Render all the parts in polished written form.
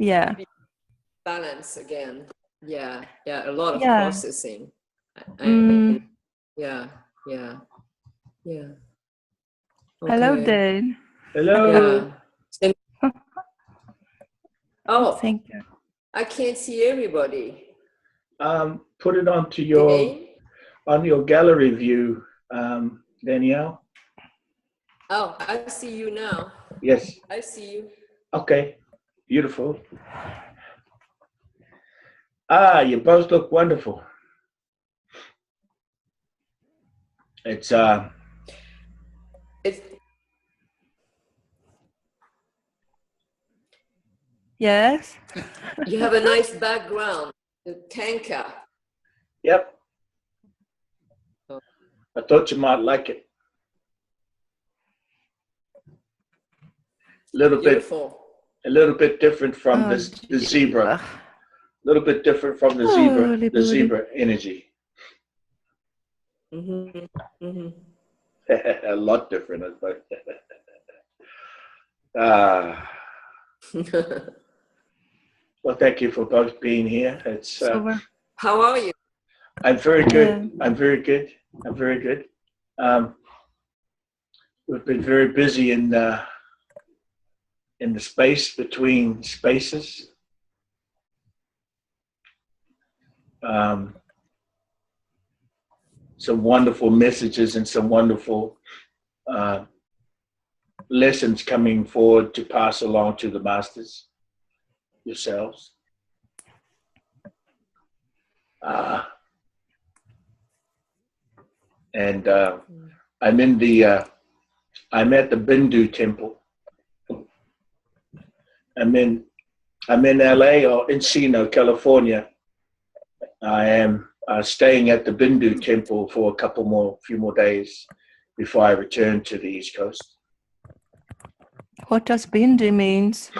Yeah. Balance again. Yeah, a lot of Yeah. processing. Yeah. Okay. Hello, Dane. Hello. Yeah. Oh, thank you. I can't see everybody. Put it onto your gallery view, Danielle. Oh, I see you now. Yes. I see you. Okay. Beautiful. You both look wonderful. It's Yes. You have a nice background, the tanker. Yep. I thought you might like it. Beautiful. A little bit different from the zebra. A little bit different from the zebra energy. A lot different, but well, thank you for both being here. It's how are you? I'm very good. I'm very good. I'm very good. We've been very busy in the space between spaces. Some wonderful messages and some wonderful lessons coming forward to pass along to the masters yourselves. And I'm at the Bindu temple. I'm in LA or Encino, California. I am staying at the Bindu temple for a few more days before I return to the East Coast. What does Bindu means?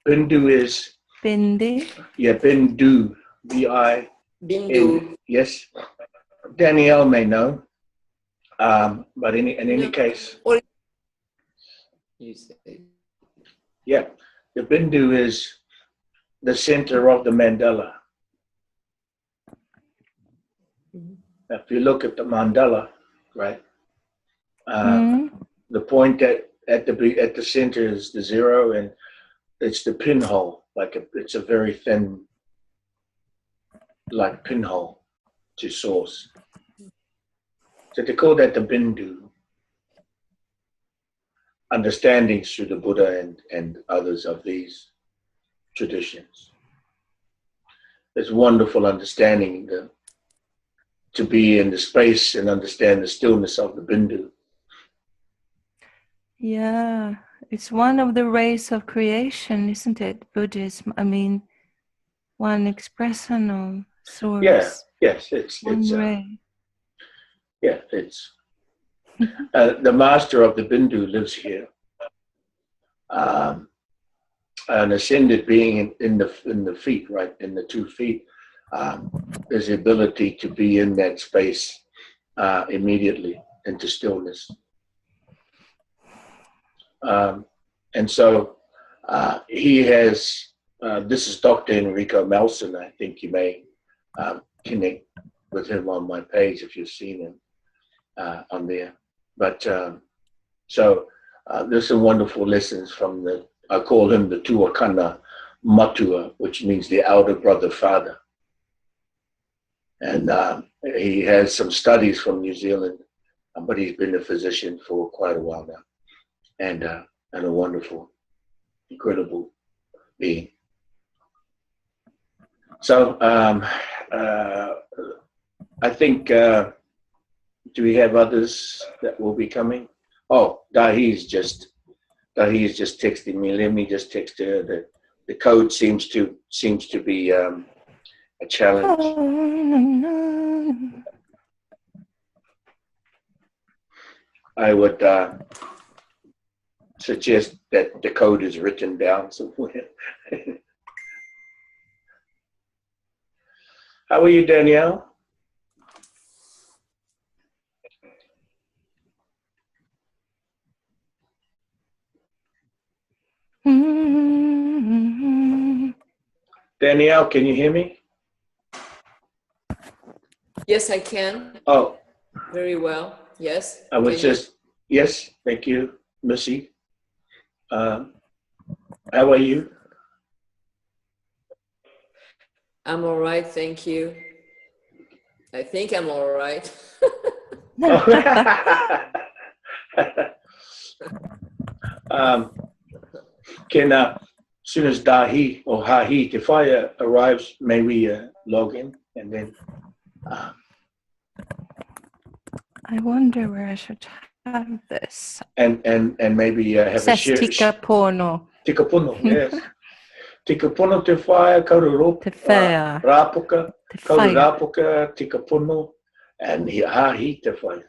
Bindu is Bindi. Yeah, Bindu. Bindu. Yes, Danielle may know, but in any case, you say. Yeah, the Bindu is the center of the mandala. If you look at the mandala, right, the point at the center is the zero, and it's the pinhole. It's a very thin, like pinhole to source. So they call that the Bindu. Understandings through the Buddha and others of these traditions. There's wonderful understanding to be in the space and understand the stillness of the Bindu. Yeah, it's one of the rays of creation, isn't it? Buddhism. I mean, one expression of source. Yeah, yes, it's ray. Yeah, it's the master of the Bindu lives here. An ascended being in the feet, right, in the 2 feet, there's the ability to be in that space immediately into stillness. And so he has, this is Dr. Enrico Melson. I think you may connect with him on my page if you've seen him on there. But so there's some wonderful lessons from I call him the Tuakana Matua, which means the elder brother father. And he has some studies from New Zealand, but he's been a physician for quite a while now, and a wonderful, incredible being. So I think, do we have others that will be coming? Oh, Dahi's just texting me. Let me just text her. The code seems to be a challenge. I would suggest that the code is written down somewhere. How are you, Danielle? Danielle, can you hear me? Yes, I can. Oh, Very well. Yes. I was Can you? just, yes, thank you, Missy. How are you? I'm all right. Thank you. I think I'm all right. um, can, as soon as Dahi or Hahi, the fire arrives, may we log in and then. I wonder where I should have this. And maybe have Says a share. tika pono. Tikapuno, yes. Tikapuno te whaia, kauru Te whaia. rapuka, Te kauru whaia. rapuka, tikapuno, and hahi te whaia.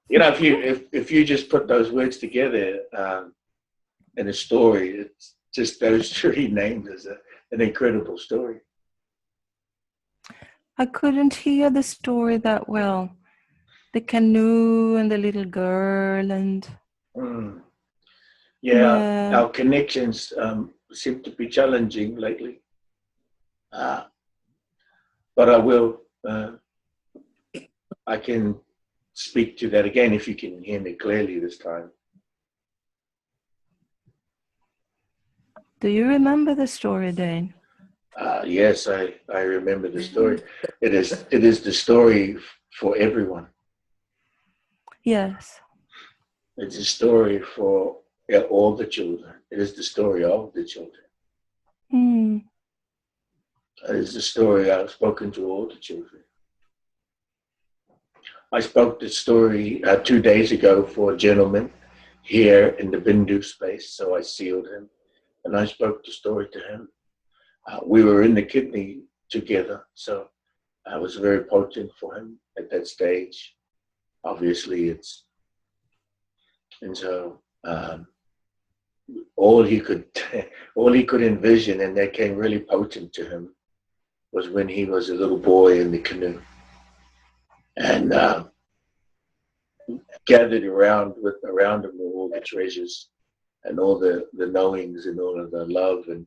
You know, if you just put those words together in a story, it's just those three names is an incredible story. I couldn't hear the story that well. The canoe and the little girl and Yeah, our connections seem to be challenging lately. But I will, I can speak to that again if you can hear me clearly this time. Do you remember the story, Dane? Yes, I remember the story. It is the story for everyone. Yes. It's a story for all the children. It is the story of the children. It is the story I've spoken to all the children. I spoke the story 2 days ago for a gentleman here in the Bindu space, so I sealed him, and I spoke the story to him. We were in the kidney together, so I was very potent for him at that stage. Obviously, and so all he could envision, and that came really potent to him, was when he was a little boy in the canoe, and gathered around him were all the treasures and all the knowings and all of the love, and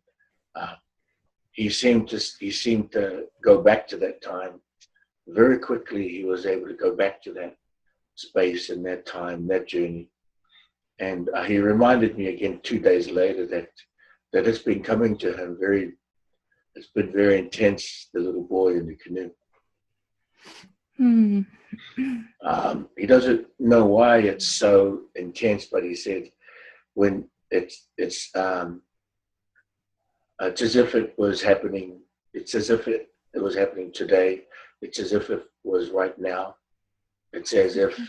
he seemed to go back to that time very quickly. He was able to go back to that space and that time, that journey. And he reminded me again 2 days later that it's been coming to him it's been very intense, the little boy in the canoe. He doesn't know why it's so intense, but he said when it's as if it was happening. It's as if it was happening today. It's as if it was right now. It's as if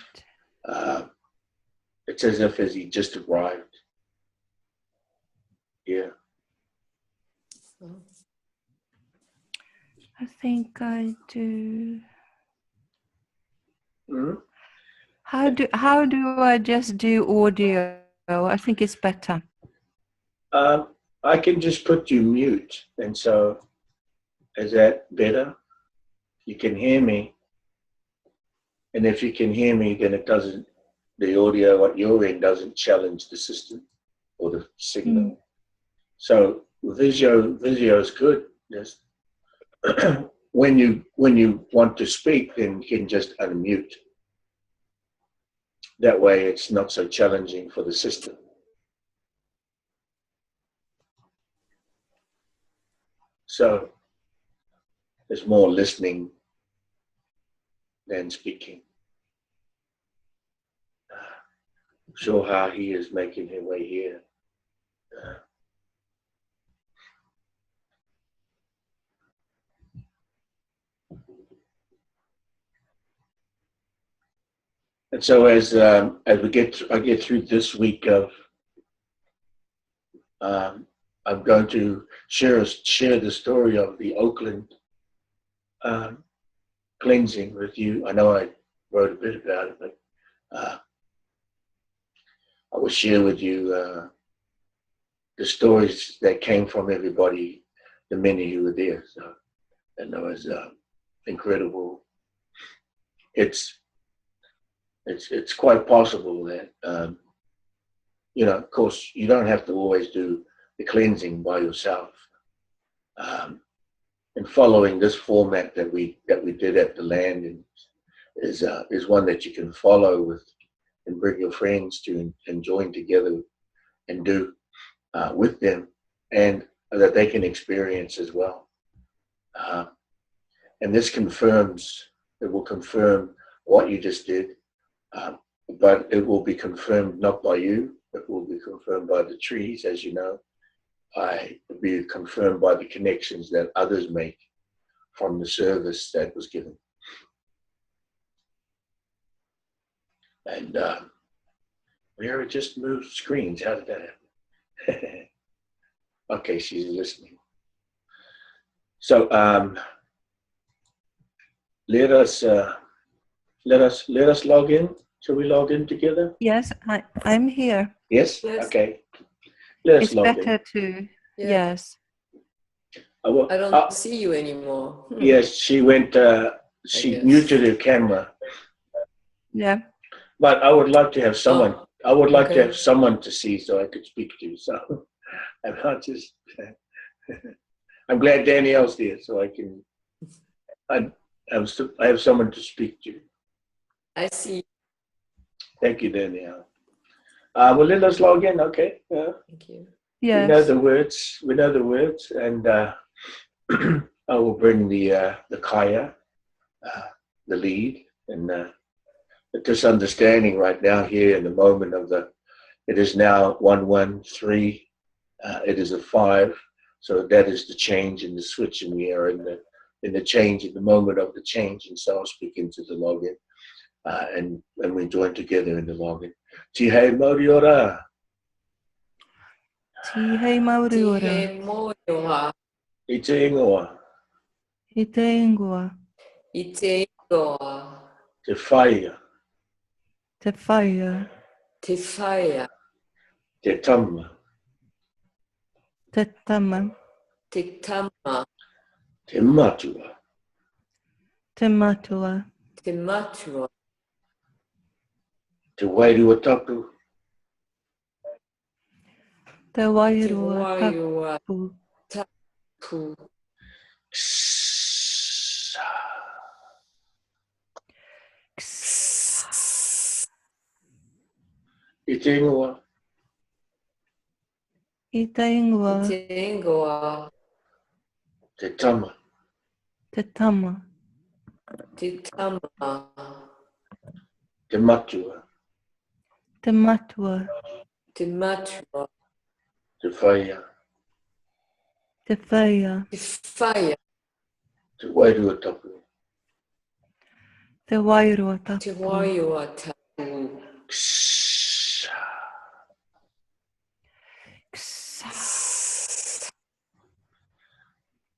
as he just arrived. Yeah. I think I do. Mm-hmm. How do I just do audio? I think it's better. I can just put you mute, and so is that better? You can hear me, and if you can hear me, then it doesn't. The audio at your end doesn't challenge the system or the signal. So Visio is good. Yes. When you want to speak, then you can just unmute. That way, it's not so challenging for the system. So there's more listening than speaking. I'm sure how he is making his way here. And so as I get through this week of, I'm going to share the story of the Oakland cleansing with you. I know I wrote a bit about it, but I will share with you the stories that came from everybody, the many who were there. So, and that was incredible. It's quite possible that of course, you don't have to always do the cleansing by yourself. And following this format that we did at the landing is one that you can follow with and bring your friends to and join together and do with them, and that they can experience as well. And this it will confirm what you just did, but it will be confirmed not by you, it will be confirmed by the trees, as you know. It will be confirmed by the connections that others make from the service that was given. And Mira just moved screens. How did that happen? Okay, she's listening. So let us log in. Shall we log in together? Yes, I'm here. Yes. Yes. Okay. Let us It's log better in. to. Yeah. Yes. I don't see you anymore. Yes, she went. She muted her camera. Yeah. But I would like to have someone. I would like to okay. have someone to see so I could speak to. So I'm not just. I'm glad Danielle's there, so I can. I have someone to speak to. I see. Thank you, Danielle. Well, let us log in. Okay. Thank you. Yes. We know the words. We know the words, and I will bring the kaya, the lead, and this understanding right now here in the moment of the. It is now 113. It is a 5. So that is the change in the switch, and we are in the change, in the moment of the change. And so I'll speak into the login, and we join together in the login. Tihei Moriora. Tihei Mauriora. Tihe moyoha. Ite Ingoa. Ite ingua. Ite goa. Te Whaia. Te whaia. Te whaia. Te Tama. Te tama. Te tama. Te Matua. Te matua. Te matua. Te Wairua Tapu. Te Te wairua waiua tapu. tapu. Ite Ingoa. Ite ingua. Te ingoa. Te Tama. Te tama. Te tama. Te Matua. Te matua. Te matua. Te Whaia. Te whaia. Te whaia. Te Wairua Tapu. Te wairua tapu. Te waiua tapu.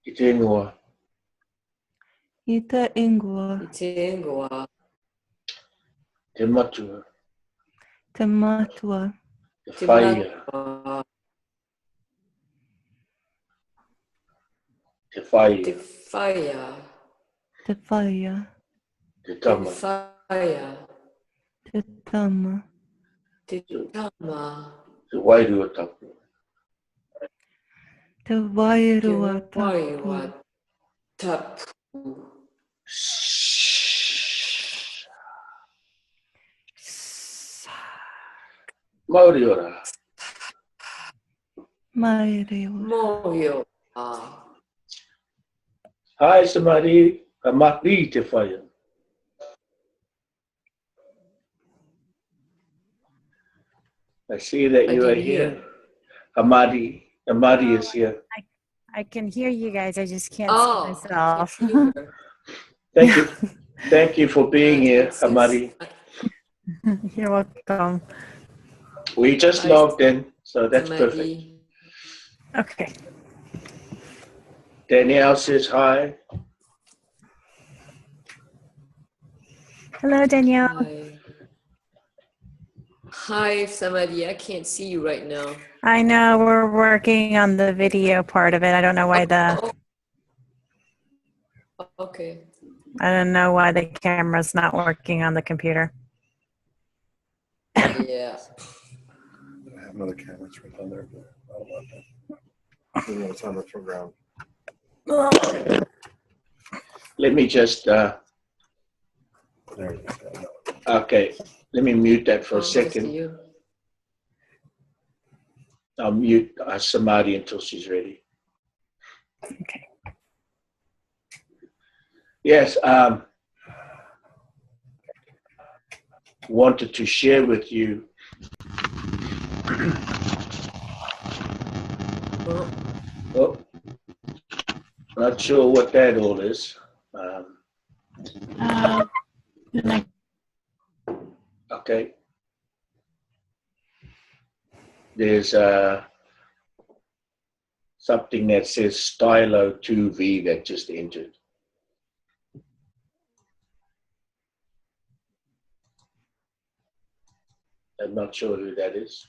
Ite Ingoa. Ite ingua. Te ingoa. Te Matua. Te matua. Te Te Whaia. matua. Te Te Whaia. whaia. Te whaia. Te Te Tama. whaia. Te tama. Te tama. Te Wairua Tapu. Te Te wairua waiua tapu. tapu. Maoriora. Mairiura. Moyo. Hi, somebody. Amati te whaia. I see that I you are didn't here. hear. Amadi. Amadi No, is here. I can hear you guys. I just can't see I myself. can't see her. Thank you. Thank you for being here, It says- Amadi. You're welcome. We just Hi, logged in, so that's perfect. Samadhi. Okay. Danielle says hi. Hello, Danielle. Hi. Hi, Samadhi. I can't see you right now. I know we're working on the video part of it. I don't know why Okay. I don't know why the camera's not working on the computer. Yeah. I have another camera. It's right on there, but I don't want that. You know, it's on the front ground. Let me just, okay, let me mute that for a Just to second. you. I'll mute Samadhi until she's ready. Okay. Yes, wanted to share with you oh, not sure what that all is. Okay. There's something that says Stylo 2V that just entered. I'm not sure who that is.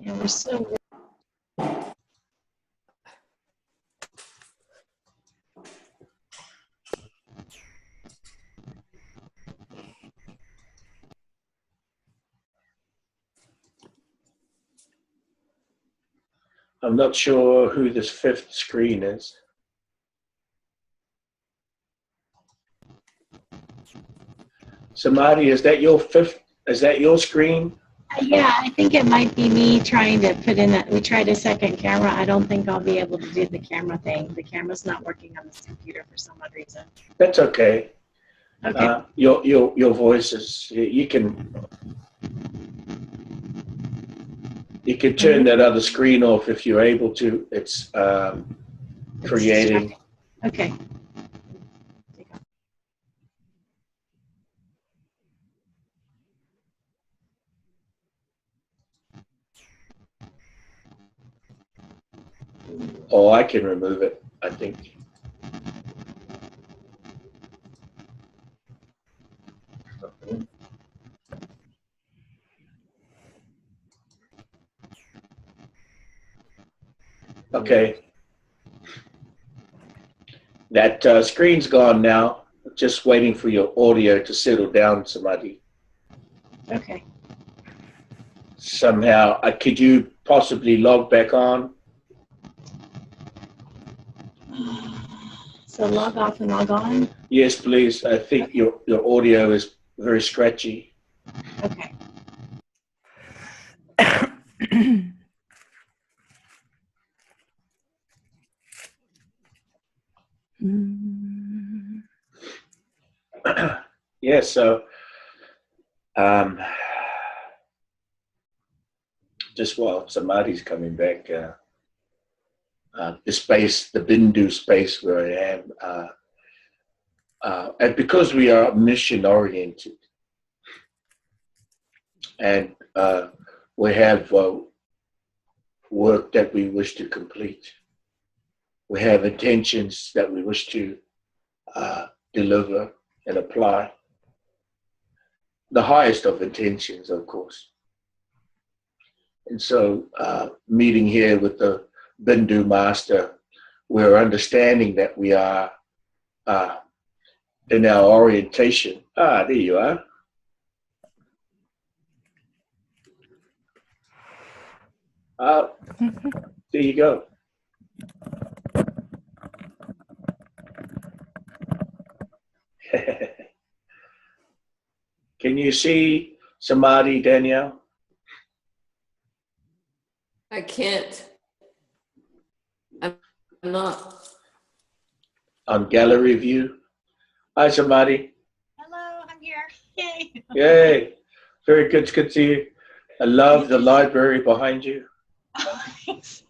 Yeah, we're so I'm not sure who this fifth screen is. Samadhi, is that your fifth? Is that your screen? Yeah, I think it might be me trying to put in we tried a second camera. I don't think I'll be able to do the camera thing. The camera's not working on this computer for some odd reason. That's okay. Okay. Your voice is, you can turn that other screen off if you're able to. It's creating. Okay. Oh, I can remove it, I think. Okay. That screen's gone now. Just waiting for your audio to settle down, Samadhi. Okay. Somehow, could you possibly log back on? So log off and log on? Yes, please. I think your audio is very scratchy. Okay. Yeah, so just while Samadhi's coming back, the space, the Bindu space where I am, and because we are mission oriented and we have work that we wish to complete, we have intentions that we wish to deliver and apply. The highest of intentions, of course. And so meeting here with the Bindu Master, we're understanding that we are in our orientation. There you are. There you go. Can you see Samadhi, Danielle? I can't. I'm not. On gallery view. Hi, Samadhi. Hello, I'm here. Yay. Yay. Very good to see you. I love the library behind you. Thanks.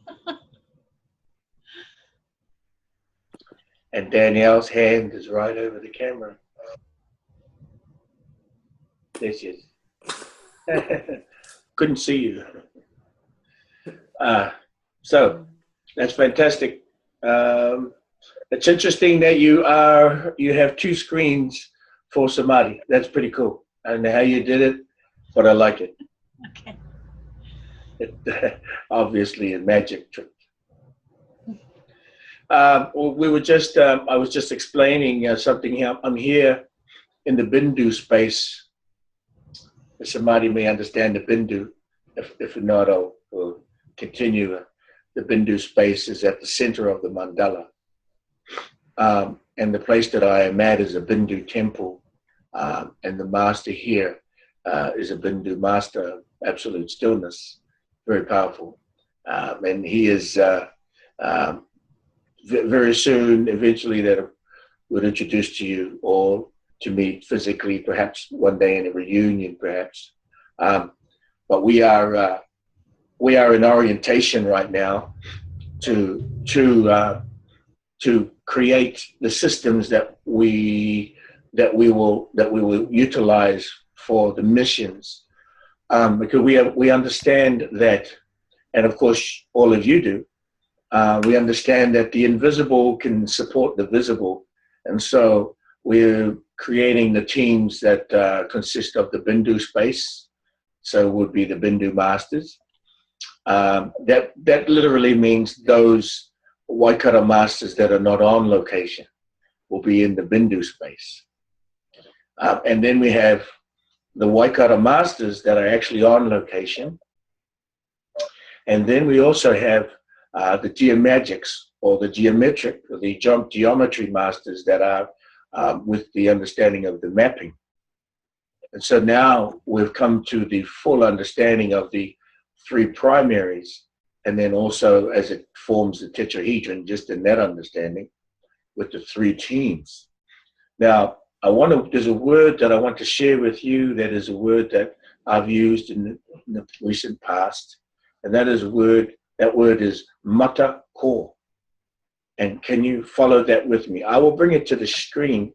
And Danielle's hand is right over the camera. There she is. Couldn't see you. So that's fantastic. It's interesting that you have two screens for Samadhi. That's pretty cool. I don't know how you did it, but I like it. Okay. Obviously a magic trick. We were just, I was just explaining something here. I'm here in the Bindu space somebody may understand the Bindu. If not, I'll continue. The Bindu space is at the center of the mandala. And the place that I am at is a Bindu temple. And the master here is a Bindu master, absolute stillness, very powerful. And he is very soon, eventually, that would introduce to you all to meet physically, perhaps one day in a reunion, perhaps. But we are in orientation right now to create the systems that we will utilize for the missions, because we understand that, and of course all of you do. We understand that the invisible can support the visible, and so we're creating the teams that consist of the Bindu space. So would be the Bindu Masters. That literally means those Waikara Masters that are not on location will be in the Bindu space. And then we have the Waikara Masters that are actually on location. And then we also have the geomagics, or the geometric, or the geometry masters that are with the understanding of the mapping. And so now we've come to the full understanding of the three primaries, and then also as it forms the tetrahedron, just in that understanding, with the three teams. Now, there's a word that I want to share with you that is a word that I've used in the recent past, and that word is mata ko. And can you follow that with me? I will bring it to the screen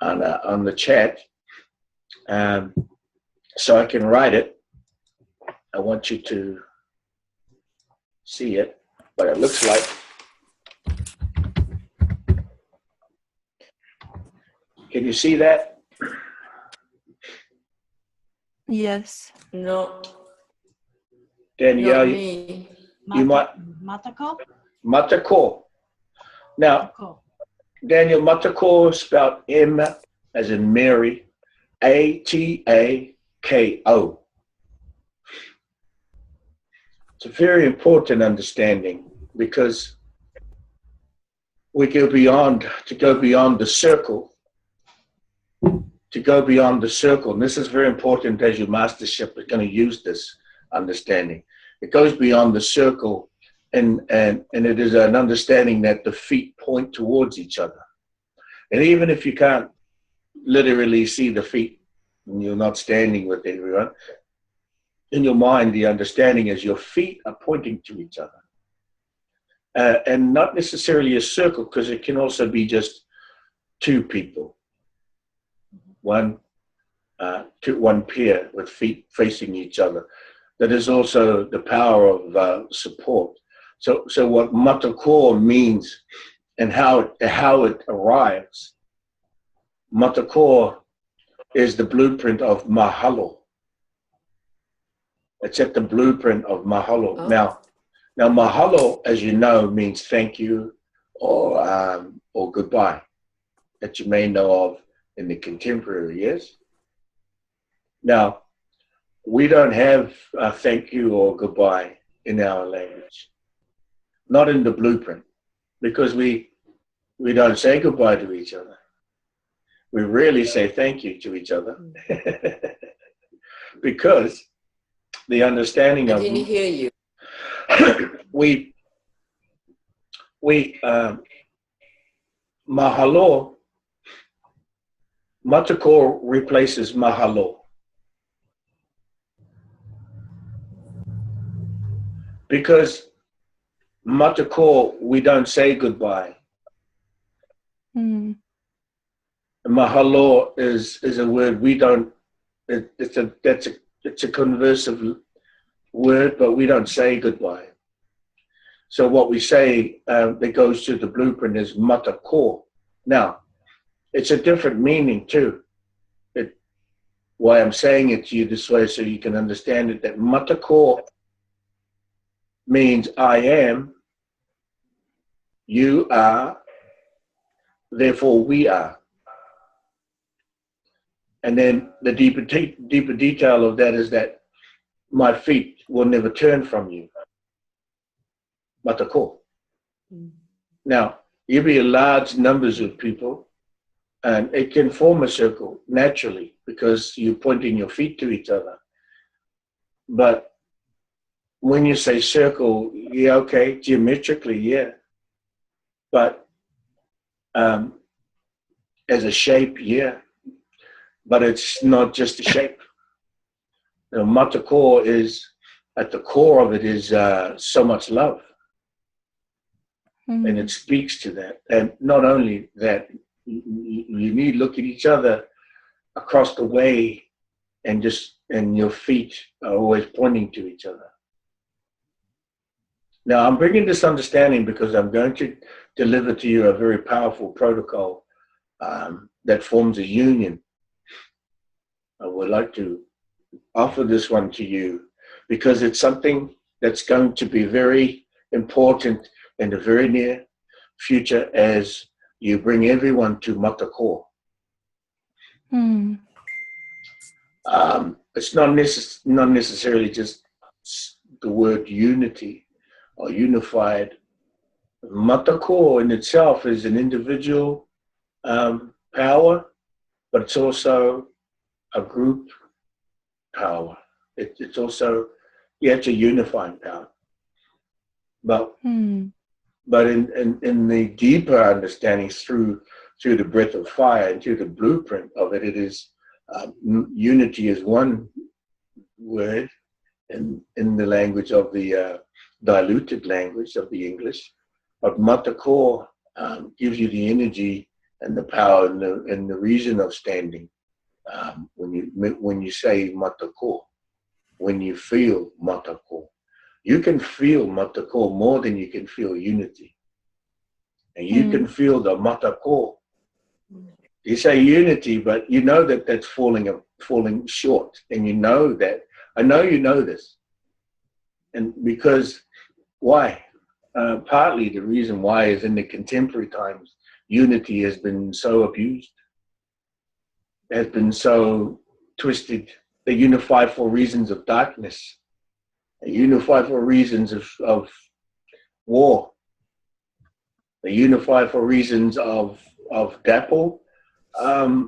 on the chat, so I can write it. I want you to see it, what it looks like. Can you see that? Yes. No. Danielle, Not me. you might. Matako? Matako. Now, Matako. Daniel, Matako is spelled M as in Mary, Atako. It's a very important understanding, because we go beyond the circle, and this is very important as your mastership is going to use this understanding. It goes beyond the circle, and it is an understanding that the feet point towards each other. And even if you can't literally see the feet, and you're not standing with everyone, in your mind, the understanding is your feet are pointing to each other. And not necessarily a circle, because it can also be just two people. One pair with feet facing each other. That is also the power of support. So what Matako means and how it arrives. Matako is the blueprint of Mahalo. It's at the blueprint of Mahalo. Oh. Now Mahalo, as you know, means thank you or goodbye, that you may know of in the contemporary years. Now, we don't have thank you or goodbye in our language, not in the blueprint, because we don't say goodbye to each other. We rarely say thank you to each other, because the understanding I of didn't hear you. Mahalo, Matako replaces Mahalo. Because Matako, we don't say goodbye. Mm. Mahalo is a word we don't. It's a conversive word, but we don't say goodbye. So what we say that goes to the blueprint is Matako. Now, it's a different meaning too. Why I'm saying it to you this way, so you can understand it, that Matako means I am, you are, therefore we are. And then the deeper detail of that is that my feet will never turn from you. Matako. Now, you be large numbers of people, and it can form a circle naturally because you're pointing your feet to each other. But when you say circle, yeah, okay, geometrically, yeah. But as a shape, yeah. But it's not just a shape. The matako is, at the core of it is so much love. And it speaks to that. And not only that, you need to look at each other across the way and your feet are always pointing to each other. Now, I'm bringing this understanding because I'm going to deliver to you a very powerful protocol that forms a union. I would like to offer this one to you because it's something that's going to be very important in the very near future as you bring everyone to Matako. It's not necessarily just the word unity or unified. Matako in itself is an individual power, but it's also a group power. It's also, it's a unifying power. But in the deeper understanding through the breath of fire and through the blueprint of it, it is unity is one word in the language of the diluted language of the English. But Matako gives you the energy and the power and the reason of standing. When you say Matako, when you feel Matako, you can feel Matako more than you can feel unity. And you can feel the Matako. You say unity, but you know that that's falling short. And you know that, I know you know this. And because, why? Partly the reason why is in the contemporary times, unity has been so abused, has been so twisted. They unify for reasons of darkness. They unify for reasons of war. They unify for reasons of dapple,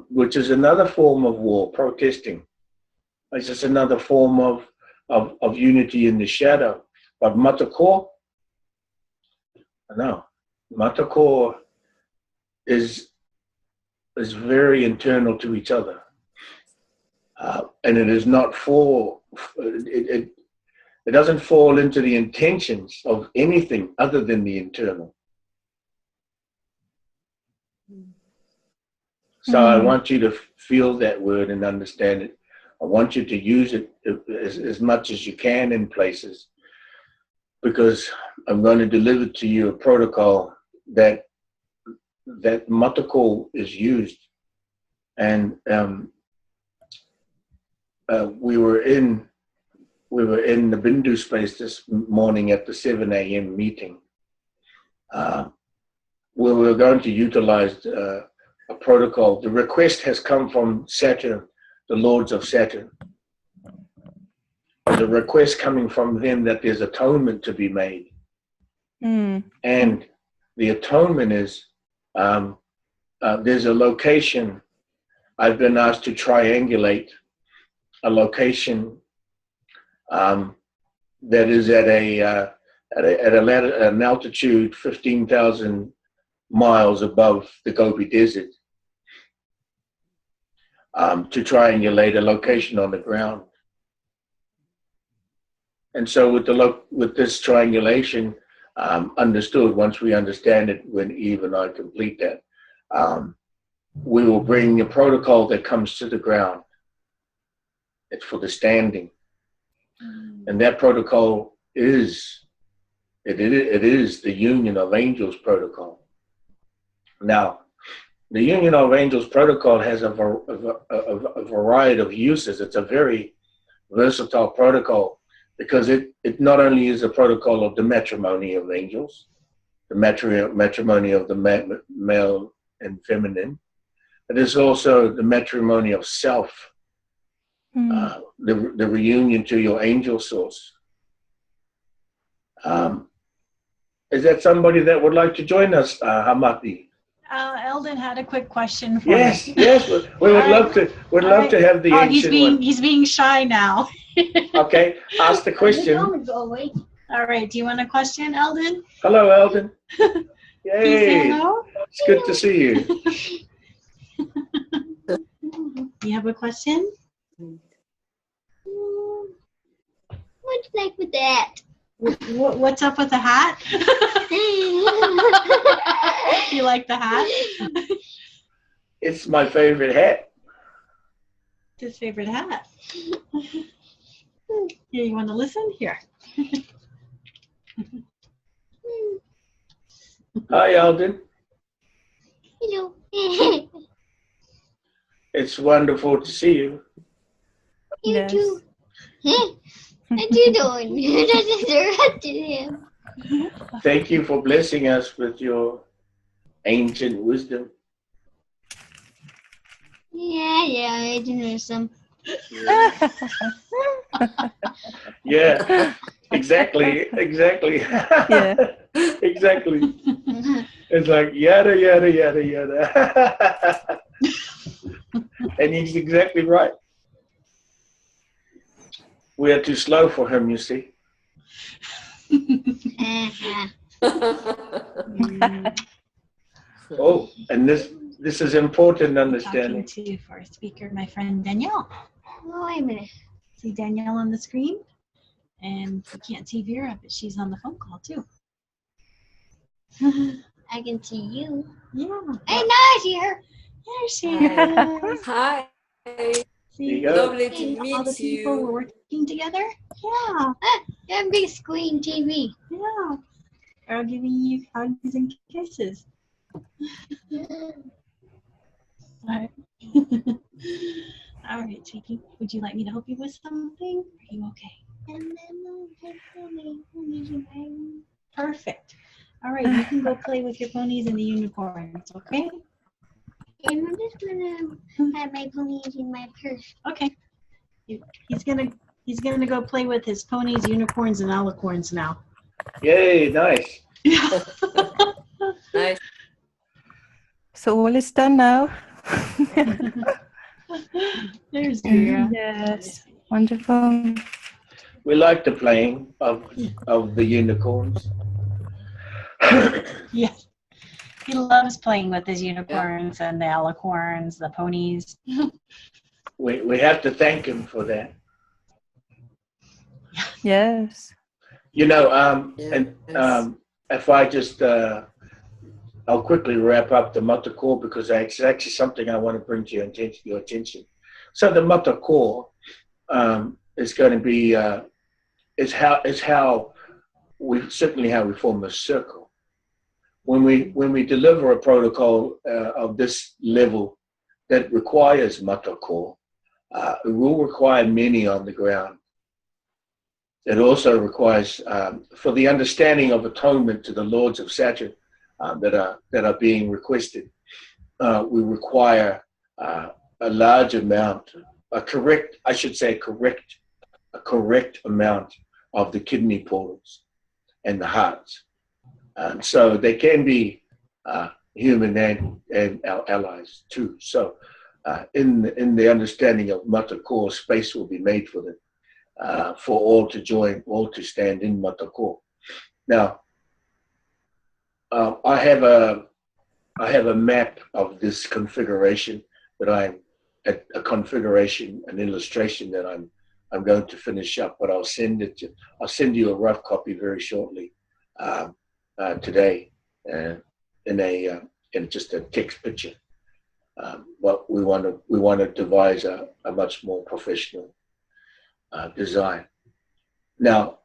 which is another form of war, protesting. It's just another form of unity in the shadow. But Matako, no, Matako is very internal to each other. And it is not it doesn't fall into the intentions of anything other than the internal. So I want you to feel that word and understand it. I want you to use it as much as you can in places, because I'm going to deliver to you a protocol that Matako is used. And we were in the Bindu space this morning at the 7 a.m. meeting, where we were going to utilize a protocol. The request has come from Saturn, the lords of Saturn. There's a request coming from them that there's atonement to be made. And the atonement is, there's a location. I've been asked to triangulate a location that is at an altitude 15,000 miles above the Gobi Desert, to triangulate a location on the ground. And so with this triangulation, understood, once we understand it, when Eve and I complete that, we will bring a protocol that comes to the ground. It's for the standing. And that protocol is the Union of Angels protocol. Now, the Union of Angels protocol has a variety of uses. It's a very versatile protocol because it not only is a protocol of the matrimony of angels, the matrimony of the male and feminine, It is also the matrimony of self, the reunion to your angel source. Is that somebody that would like to join us, Hamati? Eldon had a quick question for Yes, you. yes, we would love to. Would love to have the ancient one. He's being shy now. Okay, ask the question. All right, do you want a question, Eldon? Hello, Eldon. Can you say Yay! hello? It's good to see you. You have a question? What's like with that? What's up with the hat? You like the hat? It's my favorite hat. It's his favorite hat. Here, you want to listen? Here. Hi, Eldon. Hello. It's wonderful to see you. You Yes. too. What you doing? That's interrupted him. Thank you for blessing us with your ancient wisdom. Yeah, I do know some. Yeah, exactly. Yeah. Exactly. It's like yada, yada, yada, yada. And he's exactly right. We are too slow for him, you see. Oh, and this is important Talking understanding. to for speaker, my friend Danielle. Oh, wait a minute. See Danielle on the screen? And you can't see Vera, but she's on the phone call too. I can see you. Yeah. Hey, no, I see her. There she Yeah. is. Hi. There See you go. Lovely to all the meet people were you. working together? Yeah. That big screen TV. Yeah. They're all giving you hugs and kisses. Alright. Alright, Cheeky. Would you like me to help you with something? Are you okay? Perfect. Alright, you can go play with your ponies and the unicorns, okay? And I'm just gonna have my ponies in my purse. Okay. He's gonna go play with his ponies, unicorns, and alicorns now. Yay, nice. Nice. So all is done now. There's Vera. Yes. Wonderful. We like the playing of the unicorns. Yes. He loves playing with his unicorns and the alicorns, the ponies. We have to thank him for that. Yes. You know, Yes. and if I just, I'll quickly wrap up the mata core because it's actually something I want to bring to your attention. So the mata core is going to be is how we form a circle. When we deliver a protocol of this level that requires mata core, it will require many on the ground. It also requires, for the understanding of atonement to the lords of Saturn that are being requested, we require a large amount, a correct amount of the kidney portals and the hearts. So they can be human and our allies too. So in the understanding of mata core, space will be made for them. For all to join, all to stand in mata core. Now, I have a map of this configuration that an illustration that I'm going to finish up, but I'll send you a rough copy very shortly today, in just a text picture. But we want to devise a much more professional design. Now,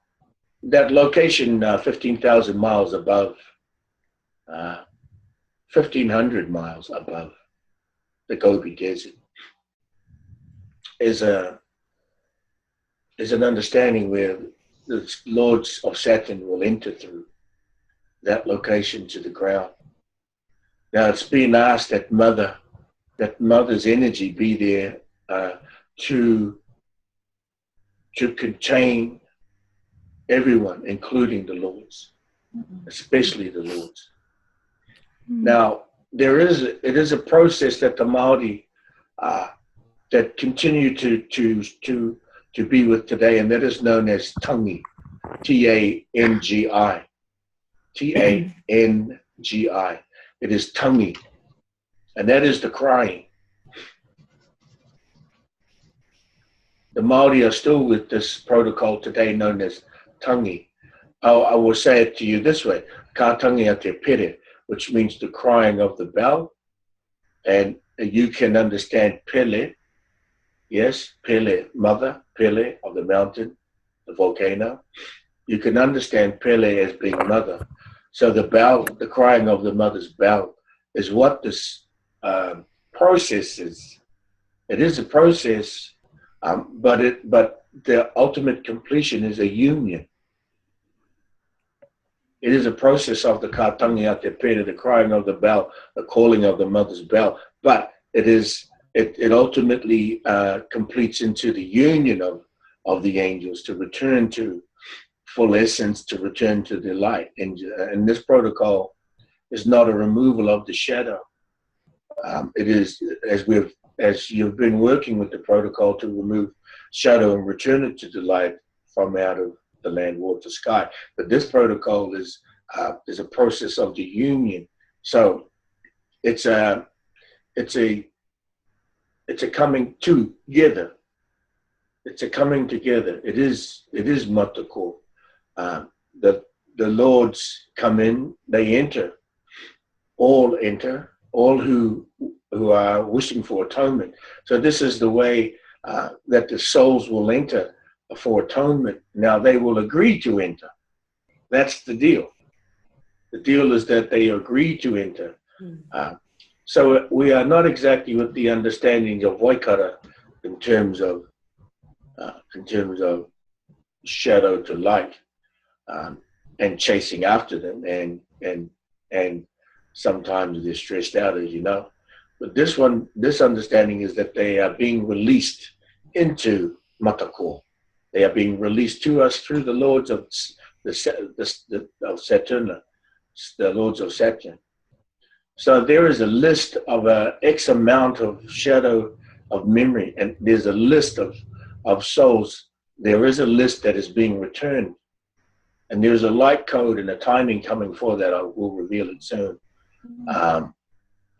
that location, 15,000 miles above, 1,500 miles above the Gobi Desert, is an understanding where the lords of Saturn will enter through that location to the ground. Now, it's been asked that Mother that mother's energy be there to contain everyone, including the lords, especially the lords. Now, it is a process that the Māori that continue to be with today, and that is known as tangi, Tangi, Tangi. It is tangi, and that is the crying. The Māori are still with this protocol today known as tangi. I will say it to you this way, ka tangi a te pere, which means the crying of the bell, and you can understand pele. Yes, Pele, mother, Pele of the mountain, the volcano. You can understand Pele as being mother. So the bell, the crying of the mother's bell, is what this process is. It is a process, but the ultimate completion is a union. It is a process of the kātangi a te pere, the crying of the bell, the calling of the mother's bell, but it ultimately completes into the union of the angels to return to full essence, to return to the light. And this protocol is not a removal of the shadow. It is, as you've been working with the protocol to remove shadow and return it to the light from out of the land, water, sky. But this protocol is a process of the union. So it's a coming together. It's a coming together. It is matako. The lords come in, they enter. All who are wishing for atonement. So this is the way that the souls will enter for atonement. Now they will agree to enter. That's the deal. The deal is that they agree to enter. So we are not exactly with the understanding of Waikara in terms of shadow to light, and chasing after them, and sometimes they're stressed out, as you know. But this understanding is that they are being released into matako. They are being released to us through the lords of Saturn, the lords of Saturn. So there is a list of X amount of shadow of memory, and there's a list of souls. There is a list that is being returned, and there's a light code and a timing coming for that. I will reveal it soon.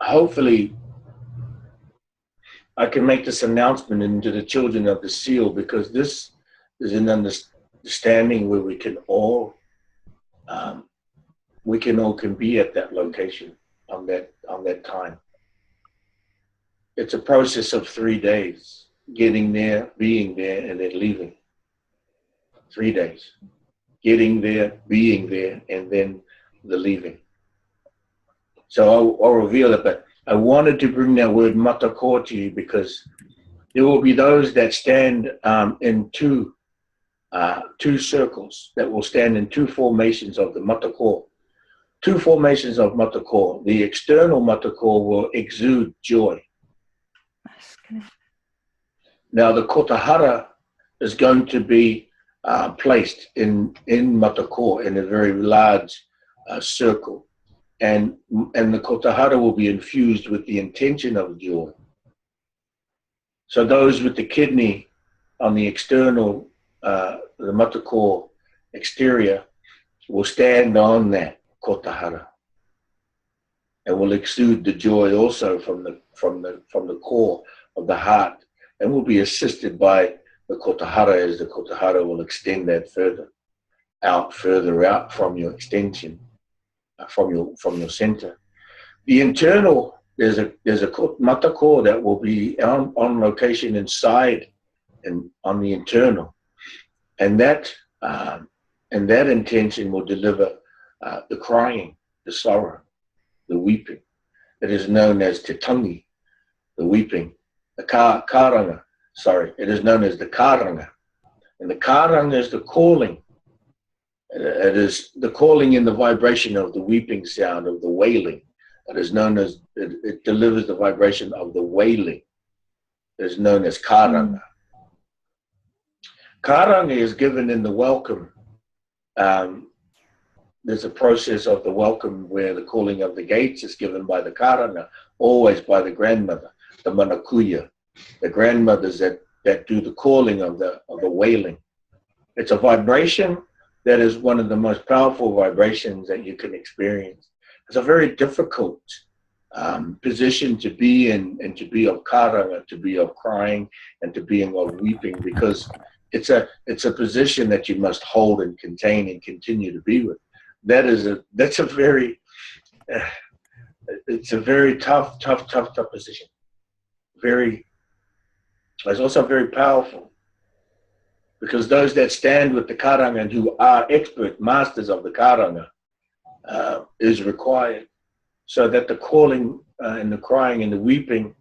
Hopefully, I can make this announcement into the children of the seal, because this is an understanding where we can all can be at that location on that time. It's a process of 3 days, getting there, being there, and then leaving. 3 days, getting there, being there, and then the leaving. So I'll reveal it, but I wanted to bring that word matako to you because there will be those that stand in two circles, that will stand in two formations of the matako. Two formations of matako. The external matako will exude joy. Now the kotahara is going to be placed in matako in a very large circle, and the kotahara will be infused with the intention of joy. So those with the kidney on the external, the matako exterior, will stand on that kotahara and will exude the joy also from the core of the heart, and will be assisted by the kotahara, as the kotahara will extend that further out from your extension, from your center. The internal, there's a matako that will be on location inside and on the internal, and that intention will deliver the crying, the sorrow, the weeping. It is known as te tangi, the weeping, the karanga. Sorry, it is known as the karanga, and the karanga is the calling. It is the calling in the vibration of the weeping sound, of the wailing, It is known as, it delivers the vibration of the wailing. It is known as karanga. Karanga is given in the welcome. There's a process of the welcome where the calling of the gates is given by the karanga, always by the grandmother, the manakuya, the grandmothers that do the calling of the wailing. It's a vibration that is one of the most powerful vibrations that you can experience. It's a very difficult position to be in, and to be of karanga, to be of crying, and to be of weeping, because it's a position that you must hold and contain and continue to be with. It's a very tough position. It's also very powerful, because those that stand with the karanga and who are expert masters of the karanga is required, so that the calling and the crying and the weeping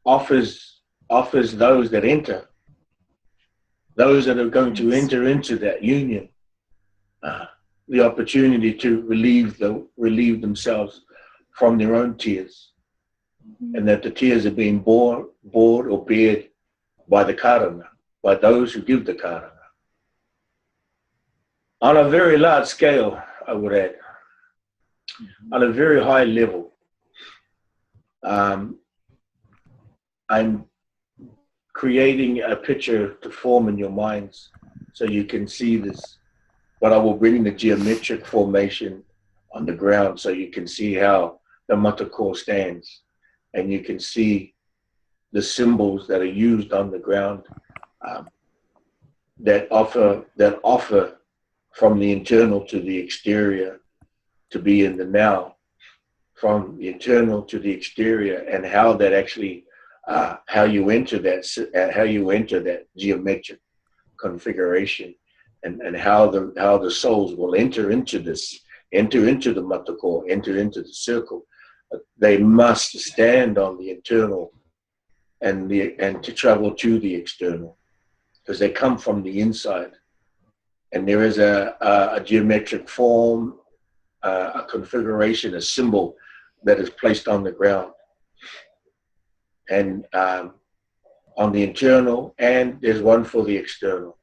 offers those that enter, those that are going to enter into that union, the opportunity to relieve themselves from their own tears, and that the tears are being borne or bared by the karanga, by those who give the karanga. On a very large scale, I would add, on a very high level, I'm creating a picture to form in your minds so you can see this. But I will bring the geometric formation on the ground so you can see how the matako stands, and you can see the symbols that are used on the ground that offer from the internal to the exterior to be in the now, from the internal to the exterior, and how that actually how you enter that geometric configuration. And how the souls will enter into the matako, enter into the circle. They must stand on the internal and to travel to the external, because they come from the inside. And there is a geometric form, a configuration, a symbol that is placed on the ground, and on the internal, and there's one for the external.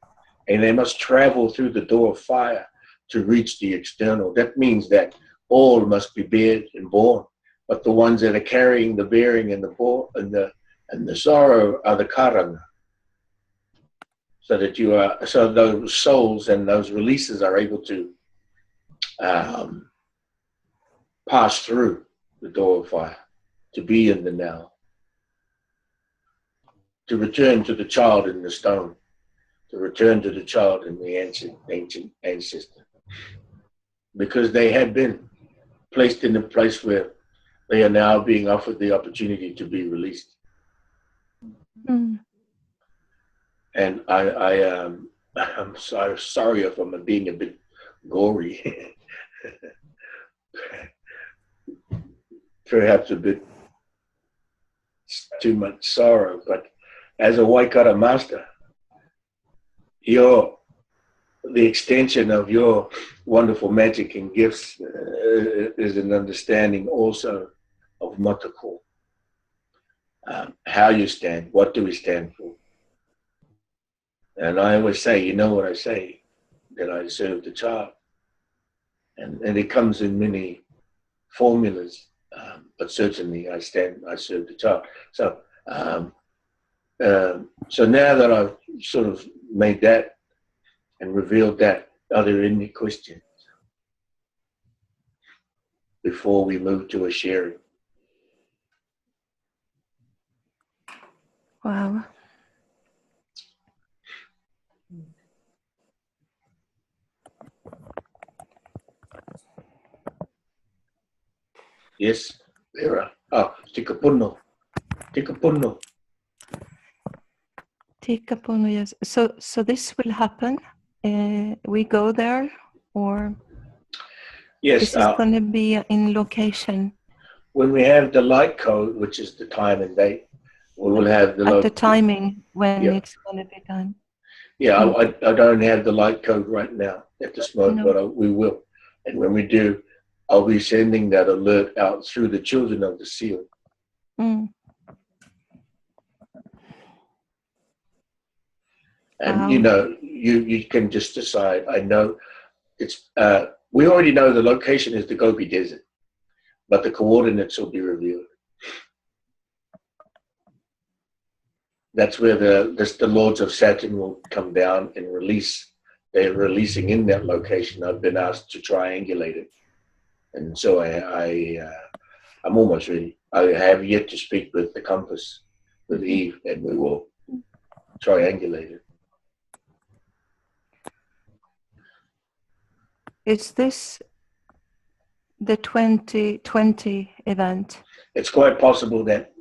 And they must travel through the door of fire to reach the external. That means that all must be bared and borne, but the ones that are carrying the bearing and the sorrow are the karanga. So that so those souls and those releases are able to pass through the door of fire, to be in the now, to return to the child in the stone, to return to the child in the ancient ancestor, because they had been placed in a place where they are now being offered the opportunity to be released. And I'm sorry if I'm being a bit gory, perhaps a bit too much sorrow, but as a Waikara master, the extension of your wonderful magic and gifts is an understanding also of matako. How you stand, what do we stand for? And I always say, you know what I say, that I serve the child. And it comes in many formulas, but certainly I serve the child. So, so now that I've sort of made that and revealed that, are there any questions before we move to a sharing? Wow. Yes, Vera. Oh, Tikapuno. Tikapuno. Tikapuno, yes. So this will happen. We go there, or Yes, this is going to be in location. When we have the light code, which is the time and date, we will have the timing when it's going to be done. Yeah, I don't have the light code right now at this moment, but we will. And when we do, I'll be sending that alert out through the children of the seal. Mm. And Wow. you know, you can just decide. I know it's we already know the location is the Gobi Desert, but the coordinates will be revealed. That's where the Lords of Saturn will come down and release. They're releasing in that location. I've been asked to triangulate it, and so I'm almost ready. I have yet to speak with the compass, with Eve, and we will triangulate it. Is this the 2020 event? It's quite possible that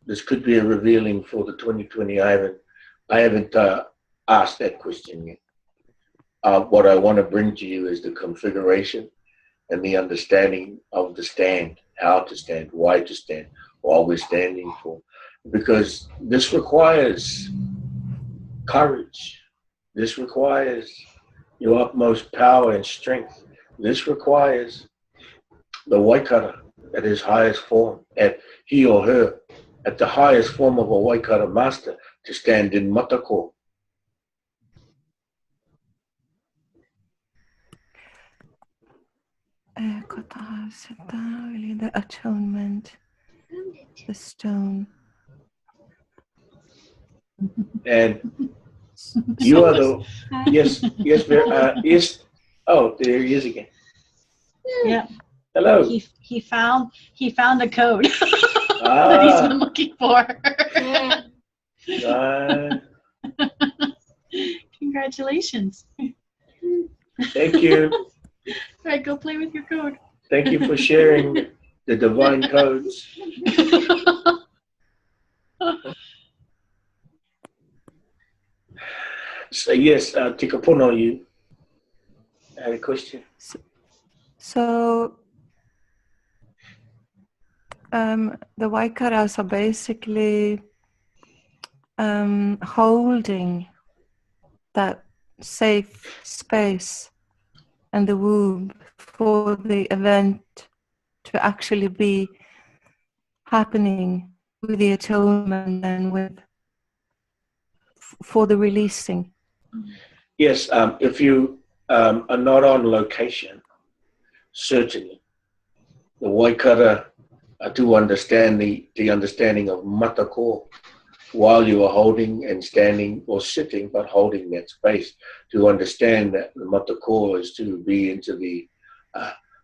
this could be a revealing for the 2020. I haven't asked that question yet. What I want to bring to you is the configuration and the understanding of the stand, how to stand, why to stand, what we're standing for. Because this requires courage. This requires your utmost power and strength. This requires the Waikara at his highest form, at he or her, at the highest form of a Waikara master, to stand in matako. The atonement, the stone. And you are the, yes, yes, oh, there he is again. Yeah. Hello. He found a code that he's been looking for. Congratulations. Thank you. All right, go play with your code. Thank you for sharing the divine codes. So yes, Tikapono, you had a question? So the Waikaras are basically holding that safe space and the womb for the event to actually be happening with the atonement and with for the releasing. Yes, if you are not on location, certainly the Waikara do understand the understanding of matako while you are holding and standing or sitting, but holding that space, to understand that the matako is to be into the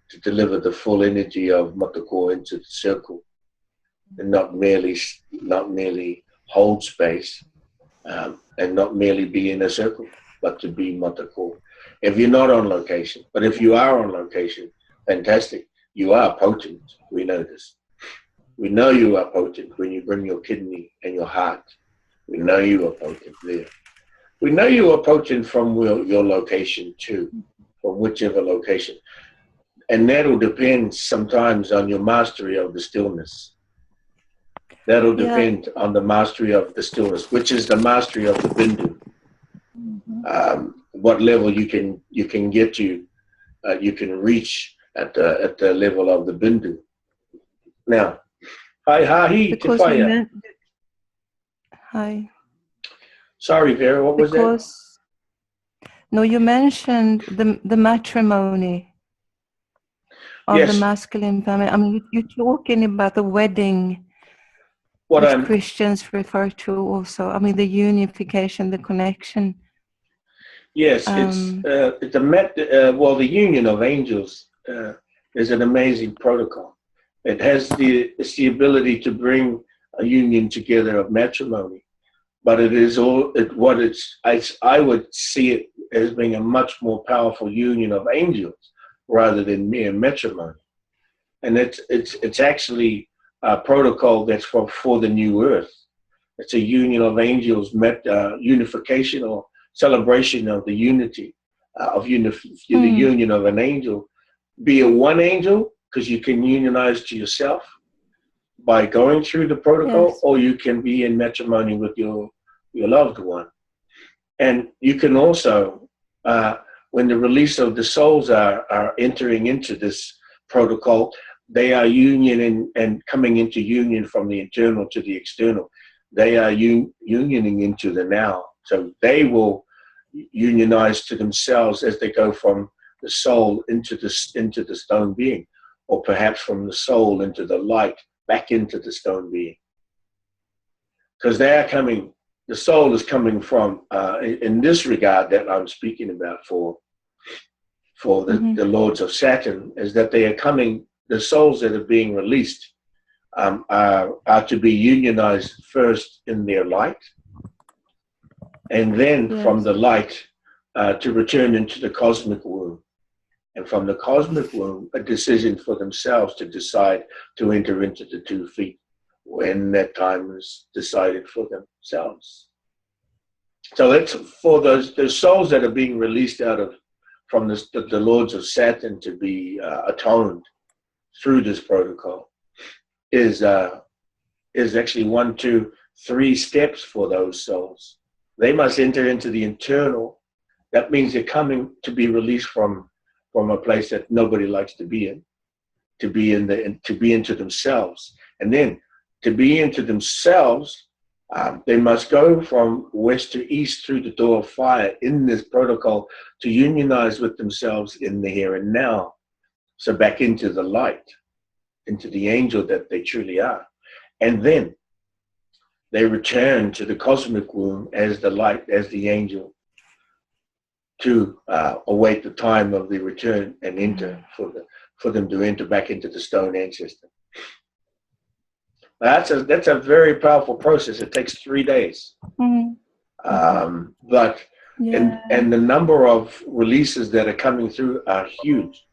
to deliver the full energy of matako into the circle, and not merely hold space, and not merely be in a circle, but to be matako. If you're not on location, but if you are on location, fantastic. You are potent. We know this. We know you are potent when you bring your kidney and your heart. We know you are potent there. We know you are potent from your location too, from whichever location. And that'll depend sometimes on your mastery of the stillness. That'll depend on the mastery of the stillness, which is the mastery of the bindu. What level you can get to, you can reach at the level of the bindu. Now, hi, Tifaya. Hi. Sorry, Vera, what was that? No, you mentioned the matrimony of the masculine family. I mean, you're talking about the wedding, which Christians refer to also. I mean, the unification, the connection. Yes, it's the union of angels is an amazing protocol. It has the ability to bring a union together of matrimony, but I would see it as being a much more powerful union of angels rather than mere matrimony. And it's actually a protocol that's for the new earth. It's a union of angels, unification or celebration of the unity the union of an angel. Be a one angel, because you can unionize to yourself by going through the protocol, or you can be in matrimony with your loved one. And you can also, when the release of the souls are entering into this protocol. They are union and coming into union from the internal to the external. They are unioning into the now. So they will unionize to themselves as they go from the soul into the stone being, or perhaps from the soul into the light back into the stone being. Because they are coming, the soul is coming from, in this regard that I'm speaking about for the lords of Saturn, is that they are coming, the souls that are being released are to be unionized first in their light, and then from the light to return into the cosmic womb. And from the cosmic womb, a decision for themselves to decide to enter into the 2 feet when that time is decided for themselves. So that's for those souls that are being released out of from the lords of Saturn to be atoned through this protocol is actually 1, 2, 3 steps for those souls. They must enter into the internal. That means they're coming to be released from a place that nobody likes to be in, to be into themselves, and then to be into themselves. They must go from west to east through the door of fire in this protocol to unionize with themselves in the here and now. So back into the light, into the angel that they truly are. And then they return to the cosmic womb as the light, as the angel, to await the time of the return and enter for them to enter back into the stone ancestor. That's a very powerful process. It takes 3 days. But and the number of releases that are coming through are huge.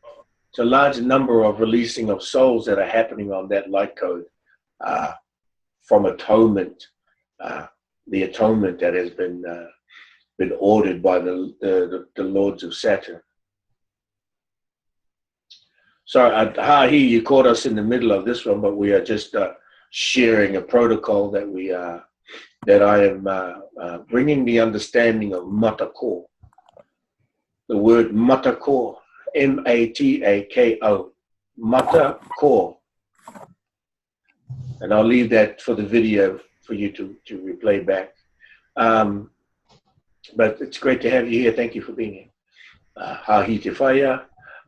It's a large number of releasing of souls that are happening on that light code from atonement, the atonement that has been ordered by the lords of Saturn. Sorry, Hahi, you caught us in the middle of this one, but we are just sharing a protocol that I am bringing the understanding of Matako. The word Matako, Matako, Matako. And I'll leave that for the video for you to replay back. But it's great to have you here. Thank you for being here. Hahi te whaia,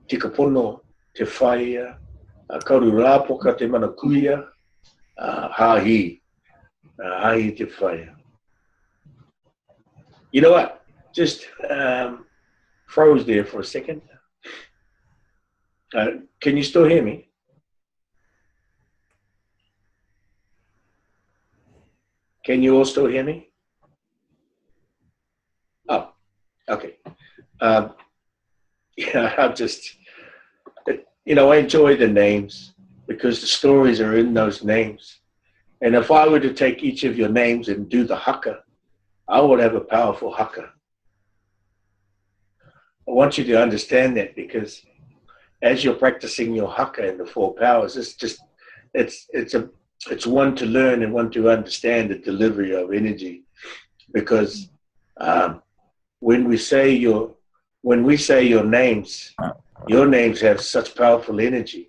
tika pono te whaia, kauru rāpoka te manakuia, hahi te whaia. You know what? Just froze there for a second. Can you still hear me? Can you all still hear me? Oh, okay. Yeah, I'm just, I enjoy the names because the stories are in those names. And if I were to take each of your names and do the haka, I would have a powerful haka. I want you to understand that, because as you're practicing your haka in the 4 powers, it's one to learn and one to understand the delivery of energy, because when we say your names have such powerful energy.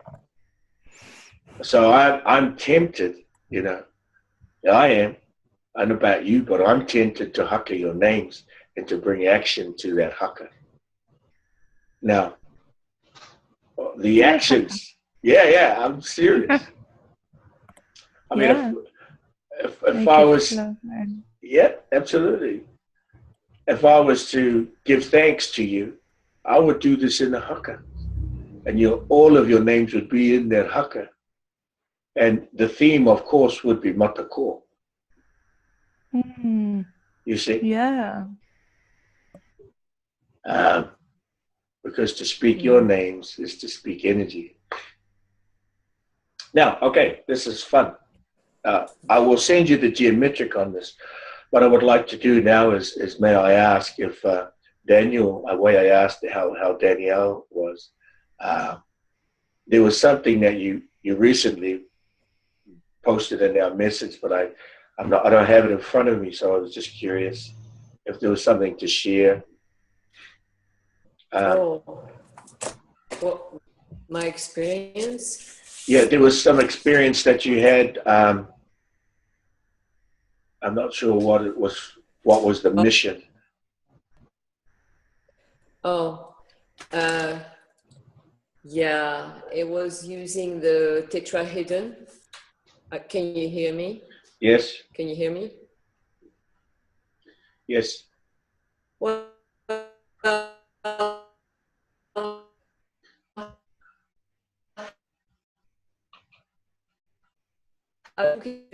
So I'm tempted, I am. I don't know about you, but I'm tempted to haka your names and to bring action to that haka. Now, the actions, I'm serious. I mean, if I was, absolutely. If I was to give thanks to you, I would do this in the haka, and all of your names would be in that haka, and the theme, of course, would be Matako. You see? Yeah. Because to speak your names is to speak energy. Now, okay, this is fun. I will send you the geometric on this. What I would like to do now is may I ask if Daniel, the way I asked how Danielle was, there was something that you recently posted in our message, but I don't have it in front of me, so I was just curious if there was something to share. Well, My experience? Yeah, there was some experience that you had. I'm not sure what it was. What was the mission? Oh, yeah, it was using the tetrahedron. Can you hear me? Yes. Can you hear me? Yes. Well, okay,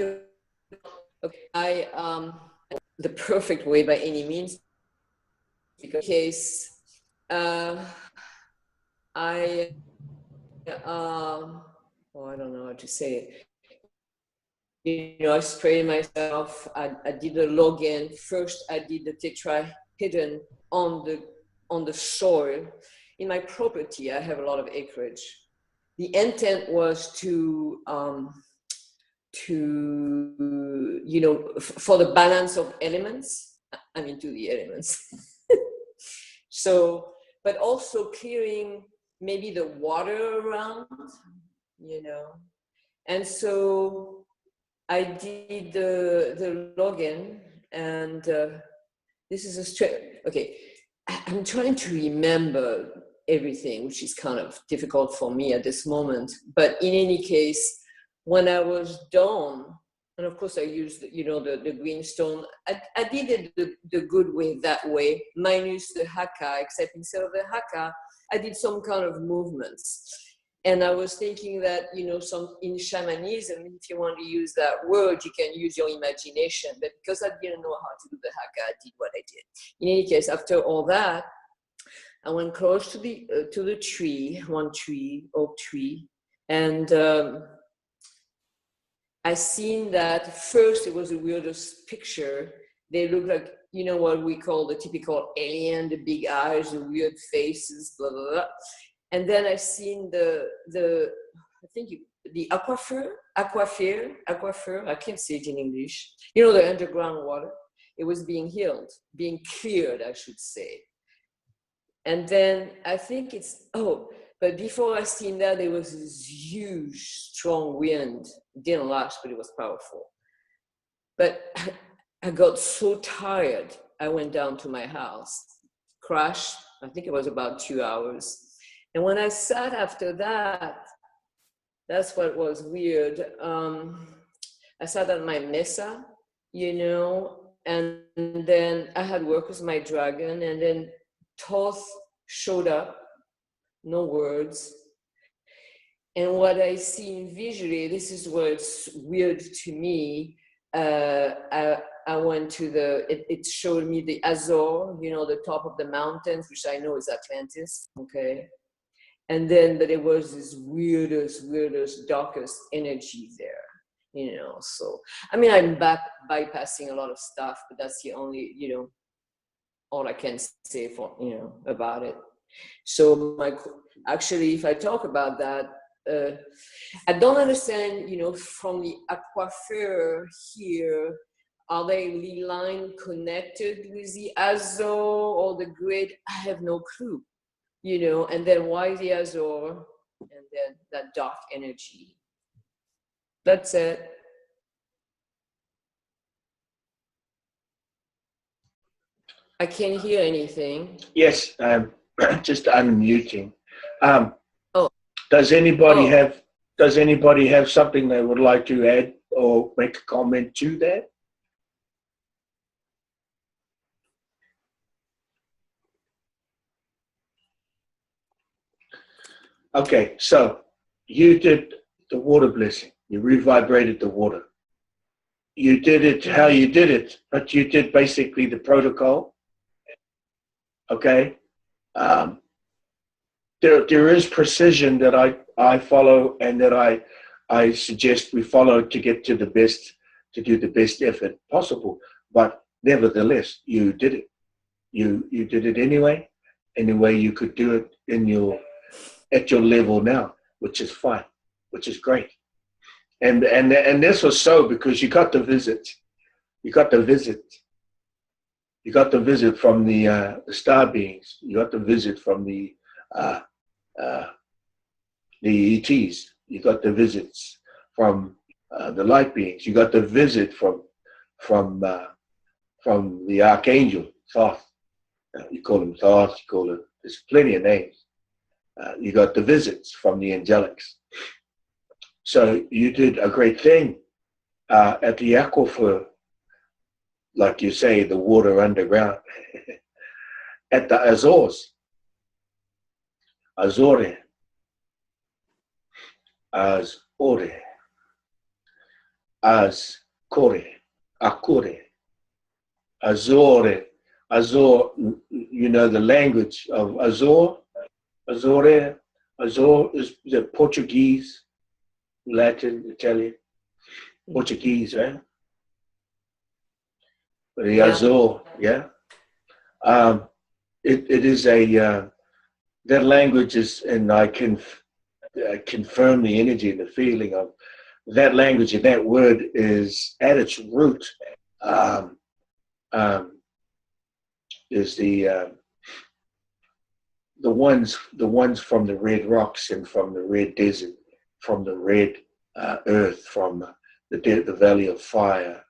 the perfect way by any means, because in case I I don't know how to say it. I sprayed myself. I did a login. First, I did the tetrahedron on the soil. In my property, I have a lot of acreage. The intent was to for the balance of elements. I mean, to the elements. So, but also clearing maybe the water around, and so I did the login, and this is a straight. Okay, I'm trying to remember everything, which is kind of difficult for me at this moment. But in any case, when I was done, and of course I used the green stone. I did it the good way, that way, minus the haka. Except instead of the haka, I did some kind of movements. And I was thinking that, some in shamanism, if you want to use that word, you can use your imagination. But because I didn't know how to do the haka, I did what I did. In any case, after all that, I went close to the tree, one tree, oak tree, and I seen that first. It was the weirdest picture. They look like, what we call the typical alien, the big eyes, the weird faces, blah, blah, blah. And then I seen the aquifer, I can't say it in English. The underground water. It was being healed, being cleared, I should say. And then I think but before I seen that, there was this huge, strong wind. It didn't last, but it was powerful. But I got so tired, I went down to my house, crashed. I think it was about 2 hours. And when I sat after that, that's what was weird. I sat at my mesa, and then I had work with my dragon, and then Thoth showed up, no words. And what I seen visually, this is what's weird to me. I went to it showed me the Azor, the top of the mountains, which I know is Atlantis, okay? And then, but it was this weirdest, darkest energy there, so, I mean, I'm bypassing a lot of stuff, but that's the only, all I can say about it. So actually, if I talk about that, I don't understand, from the aquifer here, are they line connected with the Azor or the grid? I have no clue, and then why the Azor, and then that dark energy. That's it. I can't hear anything. Yes, just unmuting. Does anybody have something they would like to add or make a comment to that? Okay, so you did the water blessing. You revibrated the water. You did it how you did it, but you did basically the protocol. Okay. There is precision that I follow and that I suggest we follow to get to do the best effort possible. But nevertheless, you did it. You did it anyway, any way you could do it at your level now, which is fine, which is great. And this was so because you got the visit. You got the visit from the star beings. You got the visit from the the ETs. You got the visits from the light beings. You got the visit from the archangel Thoth. You call him Thoth. You call it. There's plenty of names. You got the visits from the angelics. So you did a great thing at the aquifer, like you say, the water underground, at the Azores. Azore. Azore. Azcore. Akure. Azore. Azor, you know the language of Azor? Azore. Azor is the Portuguese, Latin, Italian. Portuguese, right? The Azor, yeah. It is a, that language is, and I can confirm the energy and the feeling of that language, and that word is at its root, is the ones from the red rocks and from the red desert, from the red earth, from the valley of fire,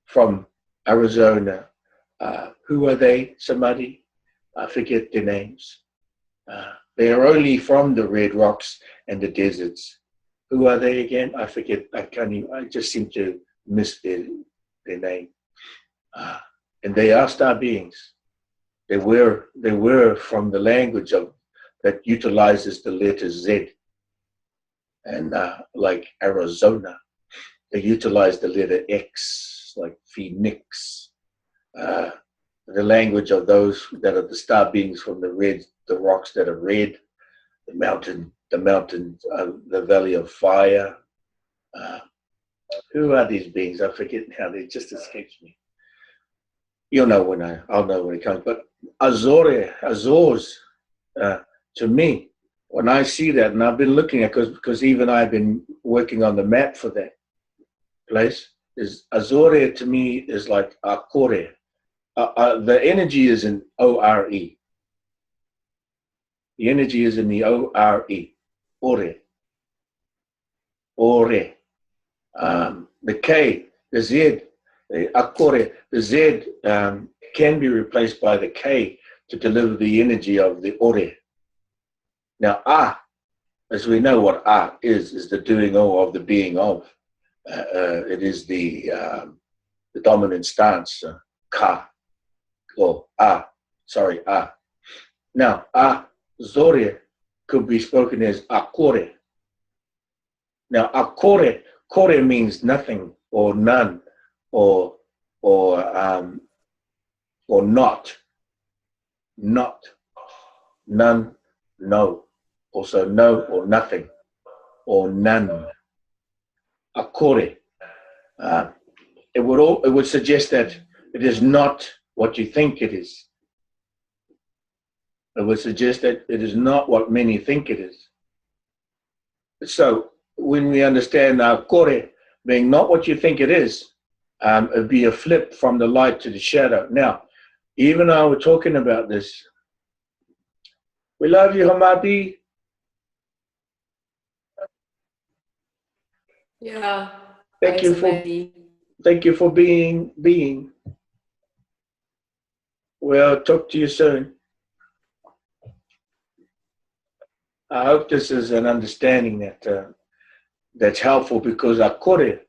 from Arizona. Who are they? Somebody? I forget their names. They are only from the red rocks and the deserts. Who are they again? I forget. I can't even, I just seem to miss their name. And they are star beings. They were from the language of that utilizes the letter Z. And like Arizona, they utilize the letter X, like Phoenix. The language of those that are the star beings from the rocks that are red, the mountain, the valley of fire. Who are these beings? I forget now. They just escapes me. You'll know I'll know when it comes. But Azores, to me, when I see that, and I've been looking at, because even I've been working on the map for that place, is Azore to me is like Akore. The energy is in O-R-E. The energy is in the O-R-E. Ore. Ore. The K, the Z, the Akore, the Z can be replaced by the K to deliver the energy of the Ore. Now, as we know what is the doing of the being of. It is the dominant stance, Ka. Or sorry, Now, Zore could be spoken as Akore. Now, Akore, Kore means nothing or none or not. Not. None, no. Also no or nothing or none. Akore. It would suggest that it is not what you think it is. It would suggest that it is not what many think it is. So when we understand Akore being not what you think it is, it'd be a flip from the light to the shadow. Now, even though we're talking about this, we love you, Hamadi. Yeah. Thank you for being. We'll talk to you soon. I hope this is an understanding that's helpful, because Akore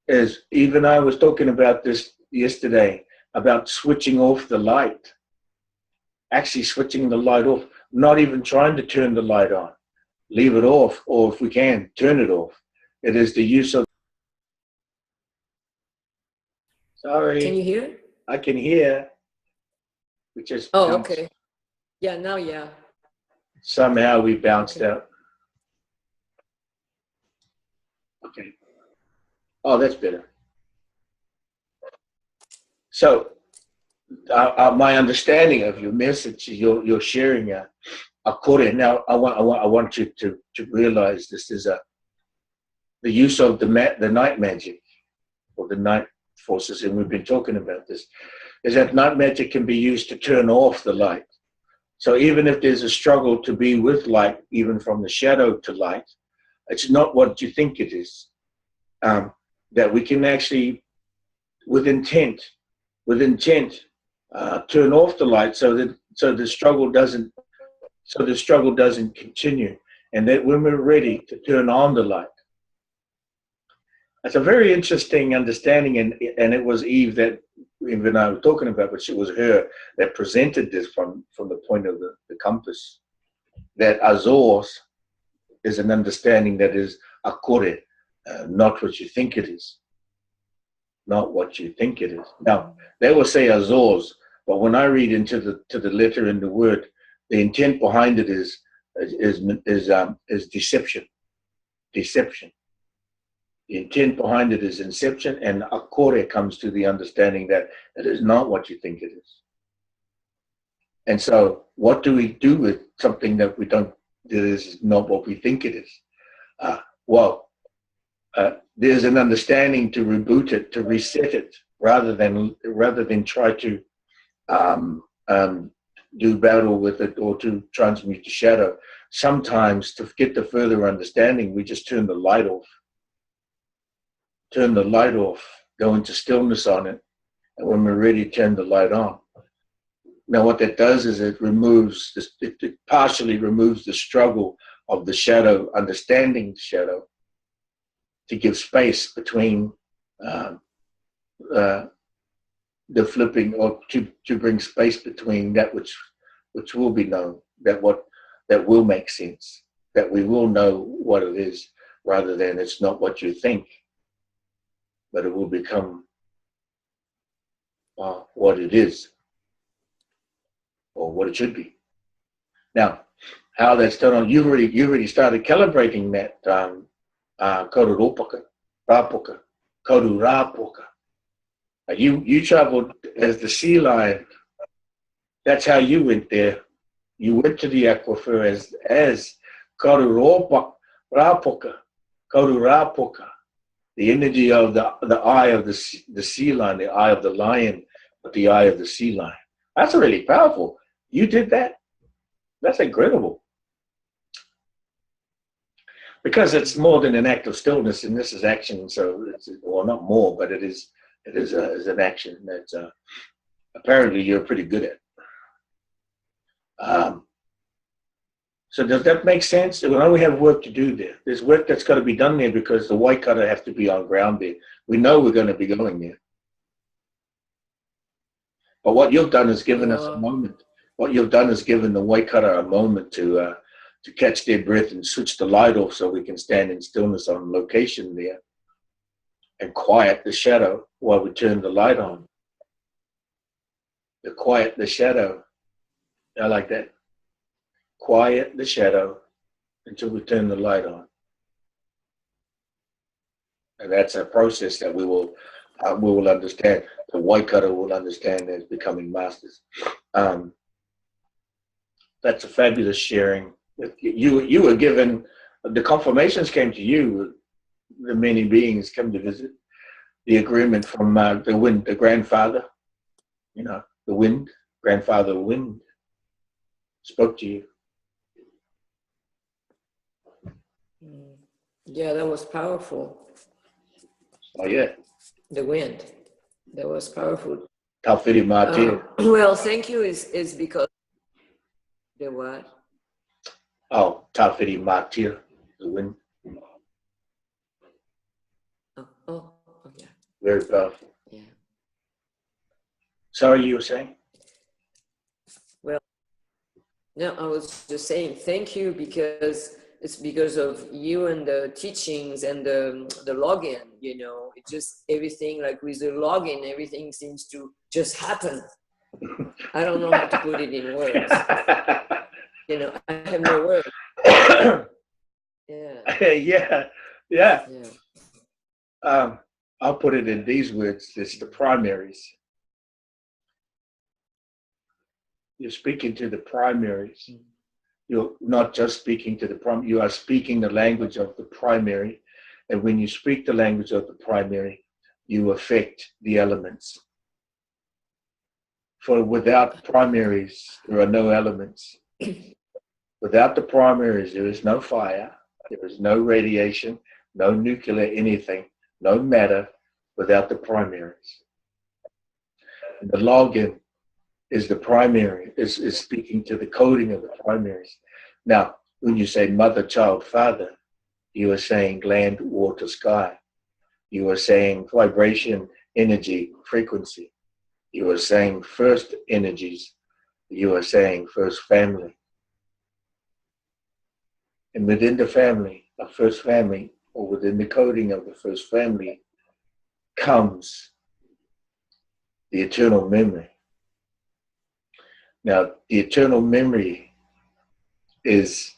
is, even I was talking about this yesterday, about switching off the light, actually switching the light off, not even trying to turn the light on, leave it off, or if we can, turn it off. It is the use of. Sorry. Can you hear? I can hear. We just bounced. Okay. Yeah, now, yeah. Somehow we bounced out. Okay. Oh, that's better. So, my understanding of your message, you're sharing Akore. Now, I want you to realize this is the use of the night magic, or the night forces, and we've been talking about this, is that night magic can be used to turn off the light, So even if there's a struggle to be with light, even from the shadow to light, it's not what you think it is. That we can actually, with intent, turn off the light so the struggle doesn't continue, and that when we're ready to turn on the light. That's a very interesting understanding, and it was Eve that Eve and I were talking about, but it was her that presented this from the point of the compass. That Azores is an understanding that is akore, not what you think it is. Not what you think it is. Now, they will say Azores, but when I read into the letter in the word, the intent behind it is deception. Deception. The intent behind it is inception, and akore comes to the understanding that it is not what you think it is. And so, what do we do with something that is not what we think it is? There's an understanding to reboot it, to reset it, rather than try to do battle with it or to transmute the shadow. Sometimes, to get the further understanding, we just turn the light off. Turn the light off, go into stillness on it, and when we're ready, turn the light on. Now, what that does is it partially removes the struggle of the shadow, understanding the shadow, to give space between the flipping, or to bring space between that which will be known, that will make sense, that we will know what it is, rather than it's not what you think, but it will become what it is, or what it should be. Now, how that's done on, you already started calibrating that koru rapoka. You traveled as the sea lion. That's how you went there. You went to the aquifer as koru rapoka. The energy of the eye of the sea lion, the eye of the lion, but the eye of the sea lion. That's really powerful. You did that? That's incredible. Because it's more than an act of stillness, and this is action. So, not more, but it is an action that apparently you're pretty good at. So does that make sense? We know we have work to do there. There's work that's got to be done there because the Waikara have to be on ground there. We know we're going to be going there. But what you've done is given us a moment. What you've done is given the Waikara a moment to catch their breath and switch the light off so we can stand in stillness on location there and quiet the shadow while we turn the light on. To quiet the shadow. I like that. Quiet the shadow until we turn the light on. And that's a process that we will understand. The Waikara will understand as becoming masters. That's a fabulous sharing. You were given, the confirmations came to you, the many beings come to visit. The agreement from the wind, the grandfather, the wind, grandfather wind, spoke to you. Yeah, that was powerful. Oh, yeah. The wind. That was powerful. Tawhiri Mātia. Well, thank you is because the what? Oh, Tawhiri Mātia, the wind. Oh, yeah. Very powerful. Yeah. Sorry, you were saying? Well, no, I was just saying thank you because it's because of you and the teachings and the login, it just, everything, like with the login, everything seems to just happen. I don't know how to put it in words. I have no words. Yeah. I'll put it in these words. It's the primaries. You're speaking to the primaries. You're not just speaking to the primary, you are speaking the language of the primary. And when you speak the language of the primary, you affect the elements. For without primaries, there are no elements. Without the primaries, there is no fire, there is no radiation, no nuclear anything, no matter without the primaries. And the login is the primary, is speaking to the coding of the primaries. Now, when you say mother, child, father, you are saying land, water, sky. You are saying vibration, energy, frequency. You are saying first energies. You are saying first family. And within the family, a first family, or within the coding of the first family, comes the eternal memory. Now, the eternal memory is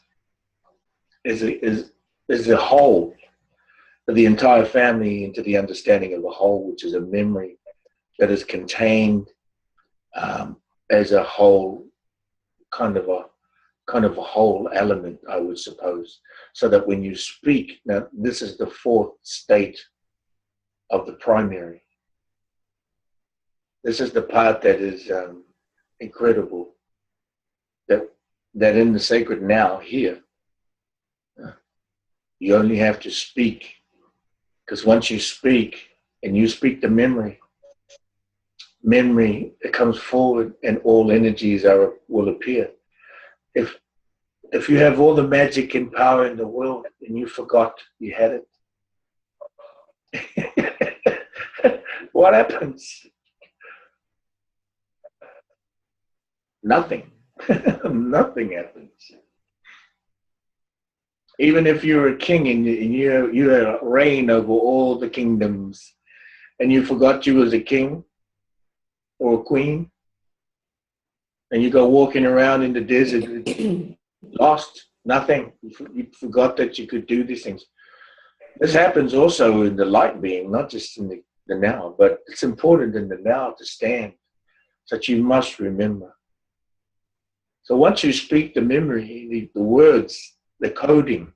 a whole of the entire family into the understanding of the whole, which is a memory that is contained as a whole, kind of a whole element, I would suppose, so that when you speak, now this is the fourth state of the primary. This is the part that is incredible, that in the sacred now here, you only have to speak, because once you speak and you speak the memory, it comes forward and all energies will appear. If you have all the magic and power in the world and you forgot you had it, what happens? Nothing. Nothing happens. Even if you're a king and you had reign over all the kingdoms and you forgot you was a king or a queen, and you go walking around in the desert, lost, nothing. You forgot that you could do these things. This happens also in the light being, not just in the now, but it's important in the now to stand, that you must remember. So once you speak the memory, the words, the coding,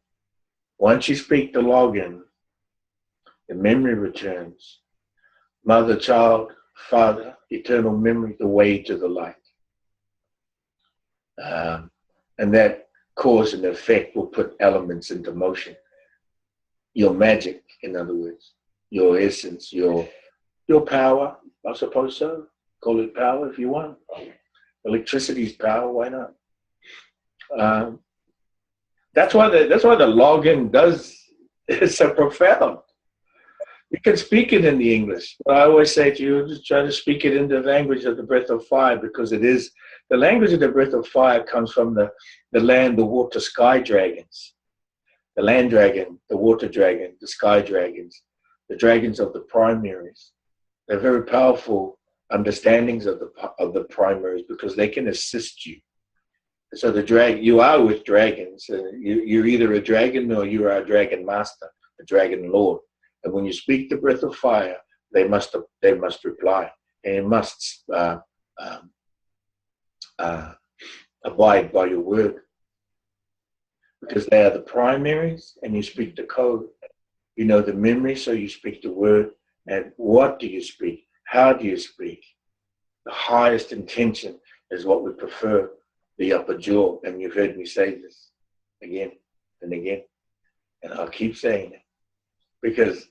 once you speak the login, the memory returns. Mother, child, father, eternal memory, the way to the light. And that cause and effect will put elements into motion. Your magic, in other words, your essence, your power, I suppose so. Call it power if you want. Electricity's power, why not? That's why the login does, it's so profound. You can speak it in the English. But I always say to you, just try to speak it in the language of the breath of fire, because it is, the language of the breath of fire comes from the land, the water, sky dragons. The land dragon, the water dragon, the sky dragons, the dragons of the primaries. They're very powerful understandings of the primaries, because they can assist you. So you are with dragons. You're either a dragon or you are a dragon master, a dragon lord. And when you speak the breath of fire, they must reply, and it must abide by your word, because they are the primaries, and you speak the code. You know the memory, so you speak the word. And what do you speak? How do you speak? The highest intention is what we prefer, the upper jaw. And you've heard me say this again and again, and I'll keep saying it, because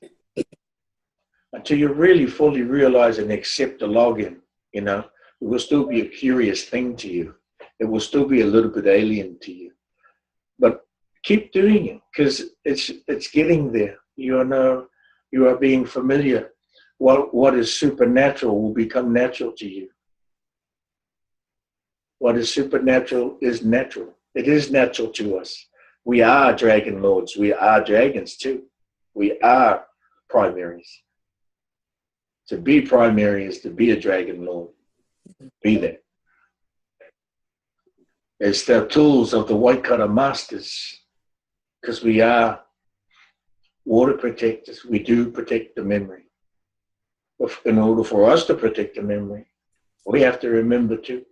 until you really fully realize and accept the login, it will still be a curious thing to you. It will still be a little bit alien to you. But keep doing it, because it's getting there. You are being familiar. What is supernatural will become natural to you. What is supernatural is natural. It is natural to us. We are dragon lords. We are dragons too. We are primaries. To be primary is to be a dragon lord. Be that. It's the tools of the Waikara Masters, because we are water protectors. We do protect the memory. But in order for us to protect the memory, we have to remember too.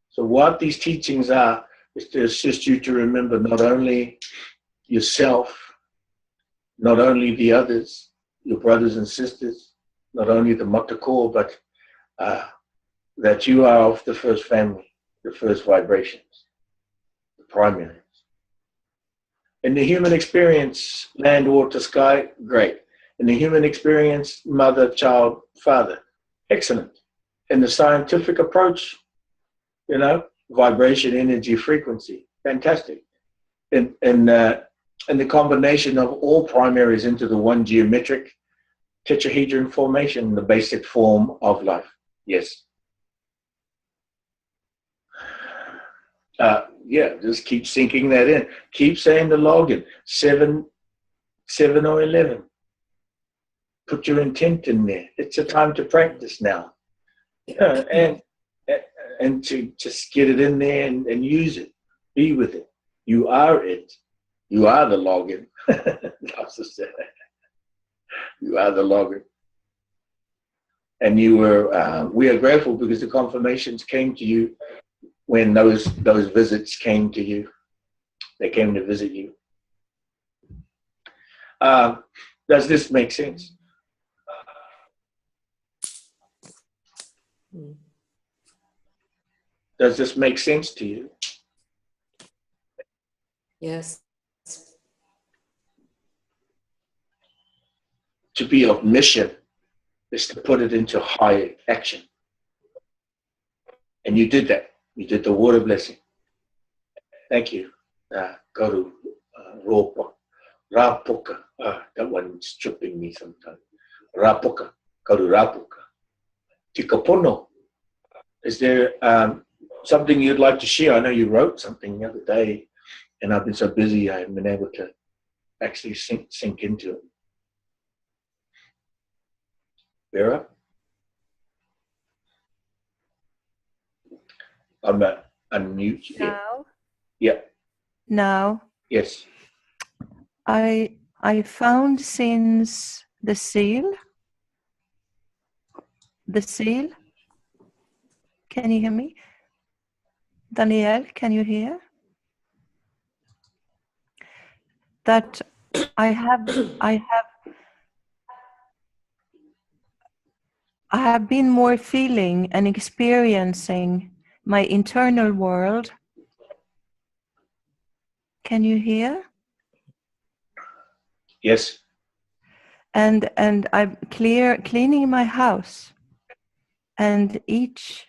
So what these teachings are is to assist you to remember not only yourself, not only the others, your brothers and sisters, not only the Matakor, but that you are of the first family, the first vibrations, the primaries. In the human experience, land, water, sky, great. In the human experience, mother, child, father, excellent. In the scientific approach, vibration, energy, frequency, fantastic. In the combination of all primaries into the one geometric tetrahedron formation, the basic form of life. Yes. Just keep sinking that in. Keep saying the login. 7 or 11. Put your intent in there. It's a time to practice now. And to just get it in there and use it. Be with it. You are it. You are the login. You are the login. And we are grateful because the confirmations came to you when those visits came to you. They came to visit you. Does this make sense? Does this make sense to you? Yes. To be of mission is to put it into high action. And you did that. You did the water blessing. Thank you. Go to Ropa. Rapuka. That one's tripping me sometimes. Rapuka. Go to Rapuka. Tikapono. Is there something you'd like to share? I know you wrote something the other day, and I've been so busy I haven't been able to actually sink into it. Vera? I'm unmute. Now? Yeah. Now? Yes. I found since the seal. The seal. Can you hear me? Danielle, can you hear? That I have been more feeling and experiencing my internal world. Can you hear? Yes. And I'm cleaning my house, and each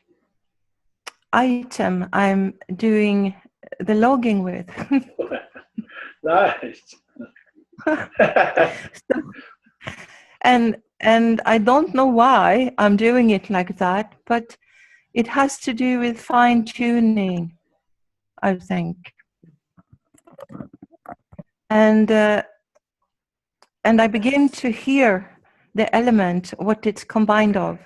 item I'm doing the logging with. Nice. And I don't know why I'm doing it like that, but it has to do with fine tuning, I think. And I begin to hear the element, what it's combined of.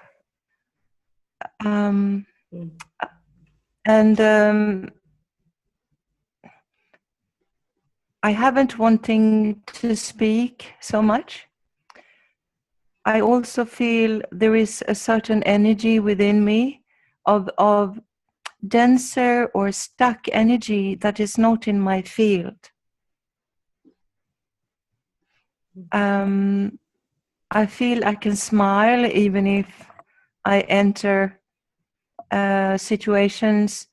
I haven't wanting to speak so much. I also feel there is a certain energy within me of denser or stuck energy that is not in my field. I feel I can smile even if I enter situations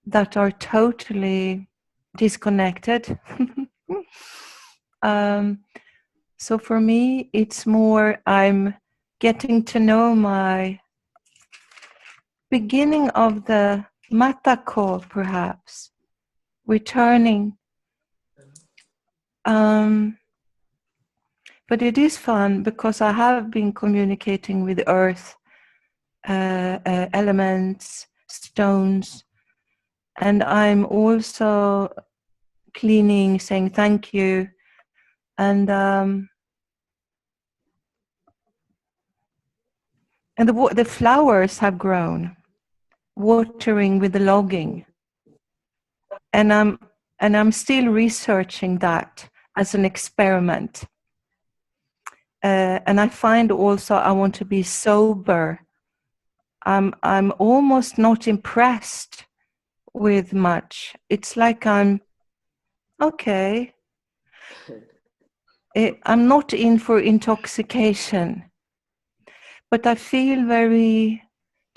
that are totally disconnected. So for me, it's more I'm getting to know my beginning of the matako, perhaps, returning. But it is fun because I have been communicating with earth, elements, stones, and I'm also cleaning, saying thank you, and the flowers have grown, watering with the logging, and I'm still researching that as an experiment. And I find also I want to be sober. I'm almost not impressed with much. It's like I'm okay. I'm not in for intoxication, but I feel very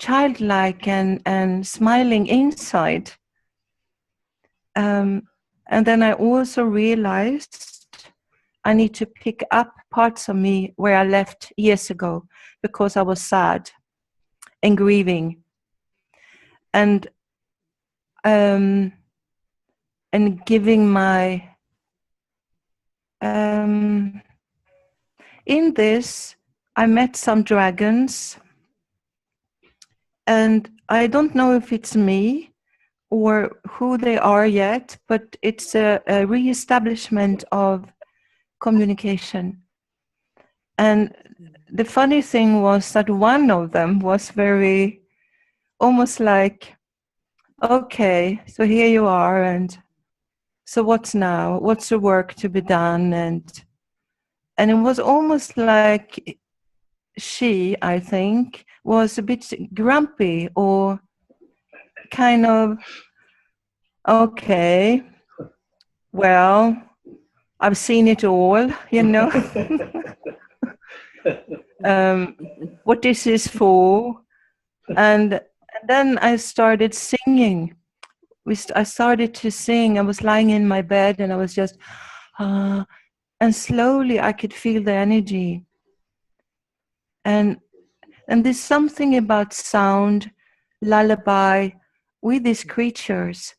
childlike and smiling inside. And then I also realized I need to pick up parts of me where I left years ago because I was sad and grieving. And giving my in this, I met some dragons, and I don't know if it's me or who they are yet, but it's a re-establishment of communication. And the funny thing was that one of them was very, almost like, okay, so here you are, and so what's now? What's the work to be done? And it was almost like she, I think, was a bit grumpy or kind of, okay, well, I've seen it all, you know. What this is for. And then I started singing. I started to sing. I was lying in my bed and I was just, and slowly I could feel the energy. And there's something about sound, lullaby, with these creatures.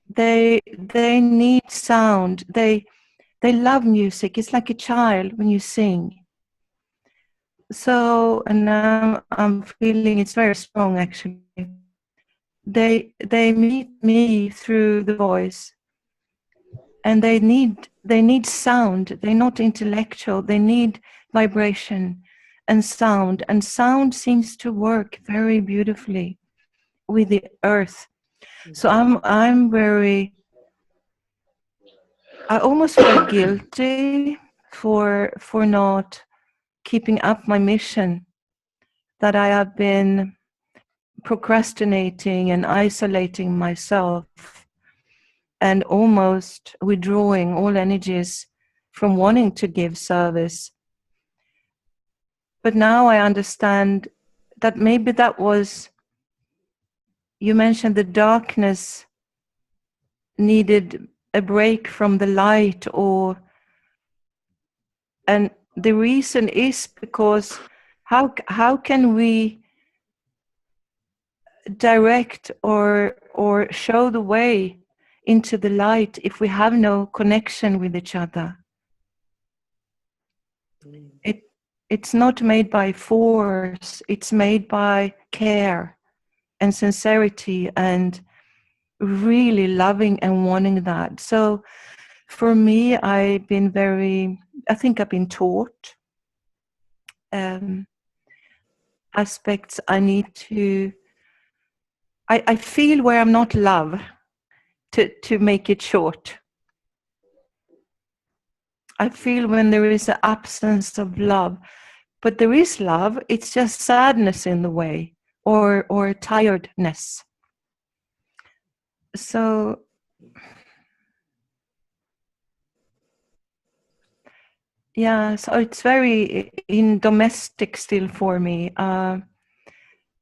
They need sound. They love music. It's like a child when you sing. So, and now I'm feeling it's very strong actually. They meet me through the voice, and they need sound. They're not intellectual. They need vibration and sound seems to work very beautifully with the earth. So I almost feel guilty for not keeping up my mission, that I have been procrastinating and isolating myself and almost withdrawing all energies from wanting to give service. But now I understand that maybe that was, you mentioned the darkness needed a break from the light, and the reason is because how can we direct or show the way into the light if we have no connection with each other? It's not made by force, it's made by care and sincerity and really loving and wanting that. So for me, I think I've been taught aspects I need to, I feel where I'm not love, to make it short. I feel when there is an absence of love, but there is love, it's just sadness in the way, or tiredness. So yeah, so it's very in domestic still for me.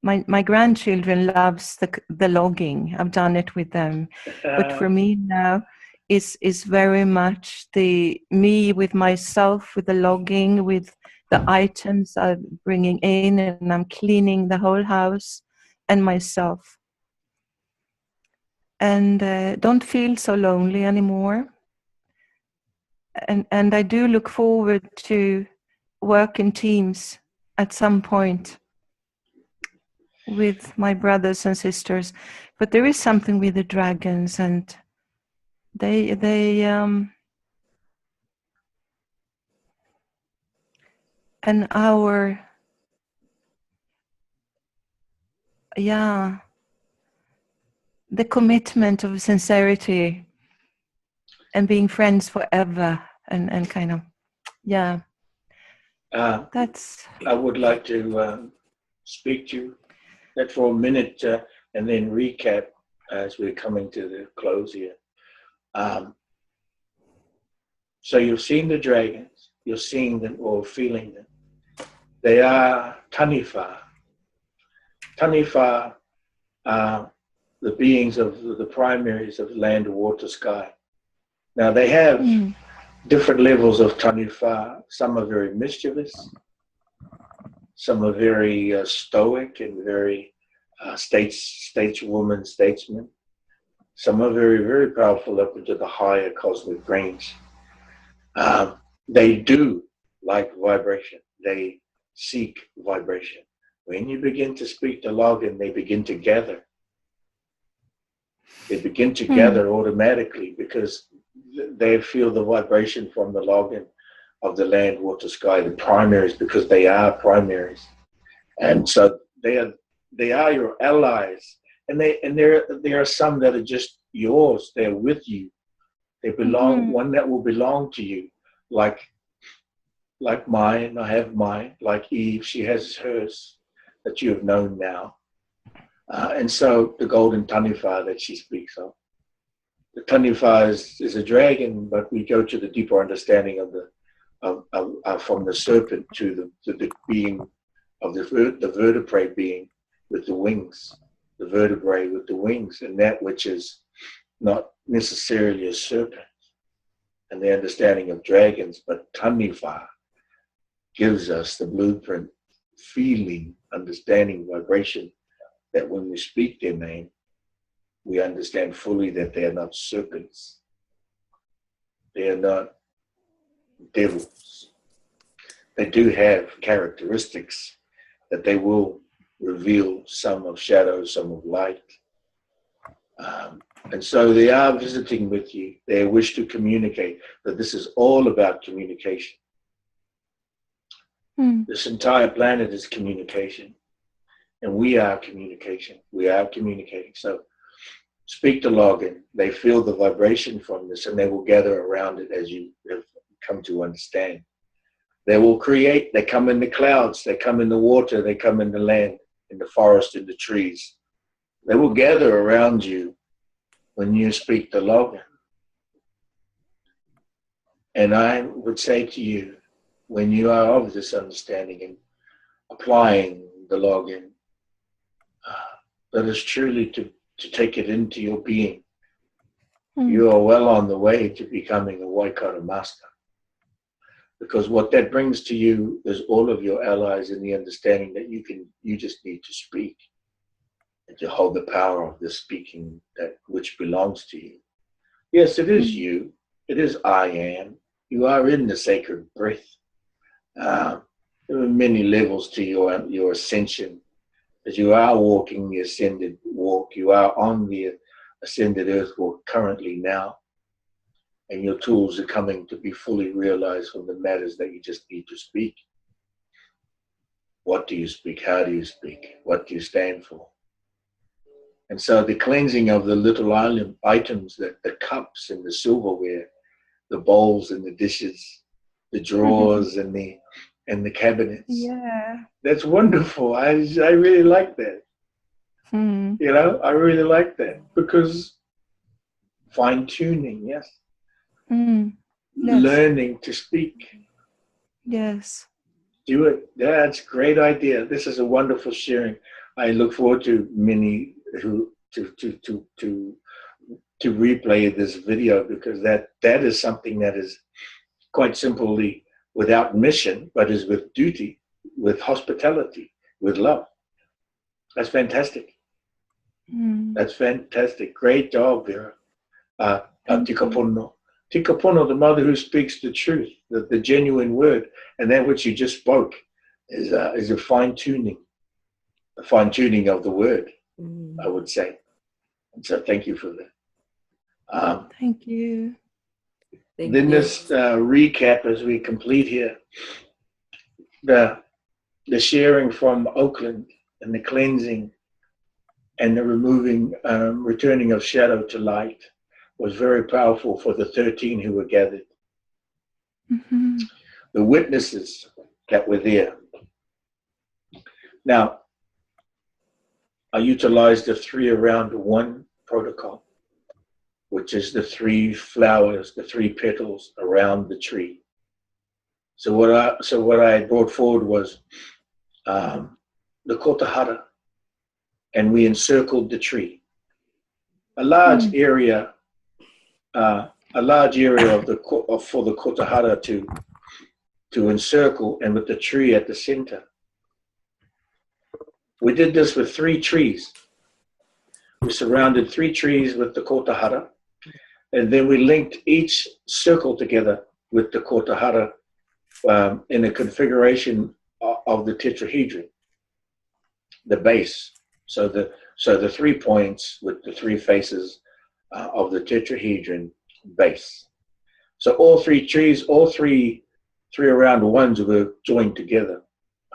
My grandchildren loves the logging. I've done it with them, but for me now is very much the me with myself, with the logging, with the items I'm bringing in, and I'm cleaning the whole house and myself, and don't feel so lonely anymore. And I do look forward to work in teams at some point with my brothers and sisters, but there is something with the dragons, and they and our the commitment of sincerity and being friends forever, and kind of that's. I would like to speak to you that for a minute and then recap as we're coming to the close here. So you're seeing the dragons, you're seeing them or feeling them. They are taniwha. Taniwha are the beings of the primaries of land, water, sky. Now they have different levels of Taniwha. Some are very mischievous. Some are very stoic and very statesmen. Some are very, very powerful up into the higher cosmic range. They do like vibration. They seek vibration. When you begin to speak the login, they begin to gather. They begin to gather automatically because they feel the vibration from the login of the land, water, sky, the primaries, because they are primaries. And so they are your allies. And there are some that are just yours. They're with you. They belong, one that will belong to you. Like mine, I have mine. Like Eve, she has hers that you have known now. And so the golden Taniwha that she speaks of. The Taniwha is a dragon, but we go to the deeper understanding of from the serpent to the being of the vertebrate being with the wings, the vertebrae with the wings, and that which is not necessarily a serpent, and the understanding of dragons, but Taniwha gives us the blueprint, feeling, understanding, vibration, that when we speak their name, we understand fully that they are not serpents. They are not devils. They do have characteristics that they will reveal, some of shadow, some of light. And so they are visiting with you. They wish to communicate, but this is all about communication. This entire planet is communication. And we are communication. We are communicating. So speak the login. They feel the vibration from this, and they will gather around it as you have come to understand. They will create. They come in the clouds. They come in the water. They come in the land, in the forest, in the trees. They will gather around you when you speak the login. And I would say to you, when you are of this understanding and applying the login, that is truly to take it into your being. You are well on the way to becoming a Waikara Master. Because what that brings to you is all of your allies in the understanding that you just need to speak and to hold the power of the speaking that which belongs to you. Yes, it is you. It is I am. You are in the sacred breath. There are many levels to your ascension. As you are walking the ascended walk, you are on the ascended earth walk currently now, and your tools are coming to be fully realized from the matters that you just need to speak. What do you speak? How do you speak? What do you stand for? And so the cleansing of the little items, the cups and the silverware, the bowls and the dishes, the drawers and the cabinets. Yeah. That's wonderful. I really like that. You know, I really like that because fine tuning, yes. Yes. Learning to speak. Yes. Do it. That's a great idea. This is a wonderful sharing. I look forward to many who to replay this video because that is something that is quite simply without mission, but is with duty, with hospitality, with love. That's fantastic. That's fantastic. Great job, Vera. Tikapono. Tikapono, the mother who speaks the truth, the genuine word, and that which you just spoke is a fine-tuning of the word, I would say. And so thank you for that. Thank you. Then this recap as we complete here, the sharing from Oakland and the cleansing and the returning of shadow to light was very powerful for the 13 who were gathered. The witnesses that were there. Now, I utilized the 3 around 1 protocol, which is the 3 flowers, the 3 petals around the tree. So what I brought forward was the kotahara, and we encircled the tree. A large area of for the kotahara to encircle, and with the tree at the center. We did this with 3 trees. We surrounded 3 trees with the kotahara, and then we linked each circle together with the kotahara in a configuration of the tetrahedron, the base. So the 3 points with the 3 faces of the tetrahedron base. So all 3 trees, all three round ones were joined together,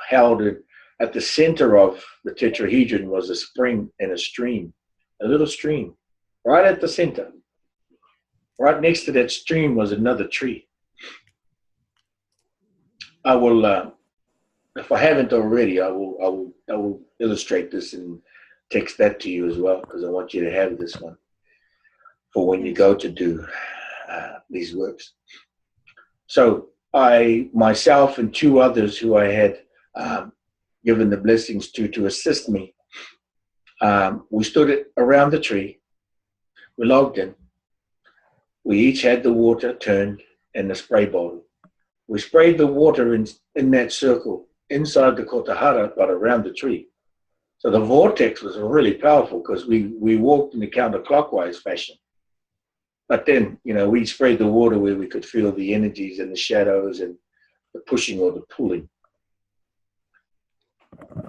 held in. At the center of the tetrahedron was a spring and a stream, a little stream, right at the center. Right next to that stream was another tree. I will, if I haven't already, I will illustrate this and text that to you as well, because I want you to have this one for when you go to do these works. So I, myself, and 2 others who I had given the blessings to assist me, we stood around the tree. We logged in. We each had the water turned in the spray bottle. We sprayed the water in that circle inside the kotahara, but around the tree. So the vortex was really powerful because we walked in the counterclockwise fashion. But then, we sprayed the water where we could feel the energies and the shadows and the pushing or the pulling.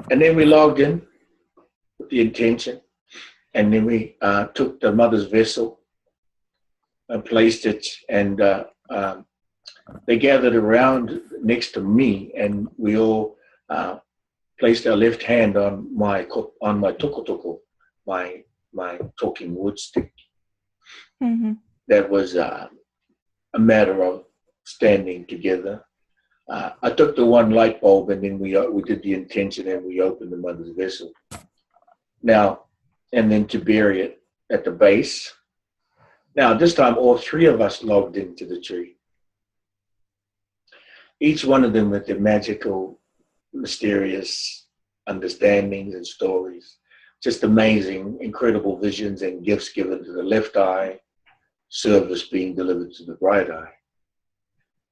And then we logged in with the intention, and then we took the mother's vessel and placed it, and they gathered around next to me, and we all placed our left hand on my tokotoko, my talking wood stick. Mm-hmm. That was a matter of standing together. I took the 1 light bulb, and then we did the intention, and we opened the mother's vessel. Now, and then to bury it at the base. Now, this time, all 3 of us logged into the tree. Each one of them with their magical, mysterious understandings and stories. Just amazing, incredible visions and gifts given to the left eye, service being delivered to the right eye.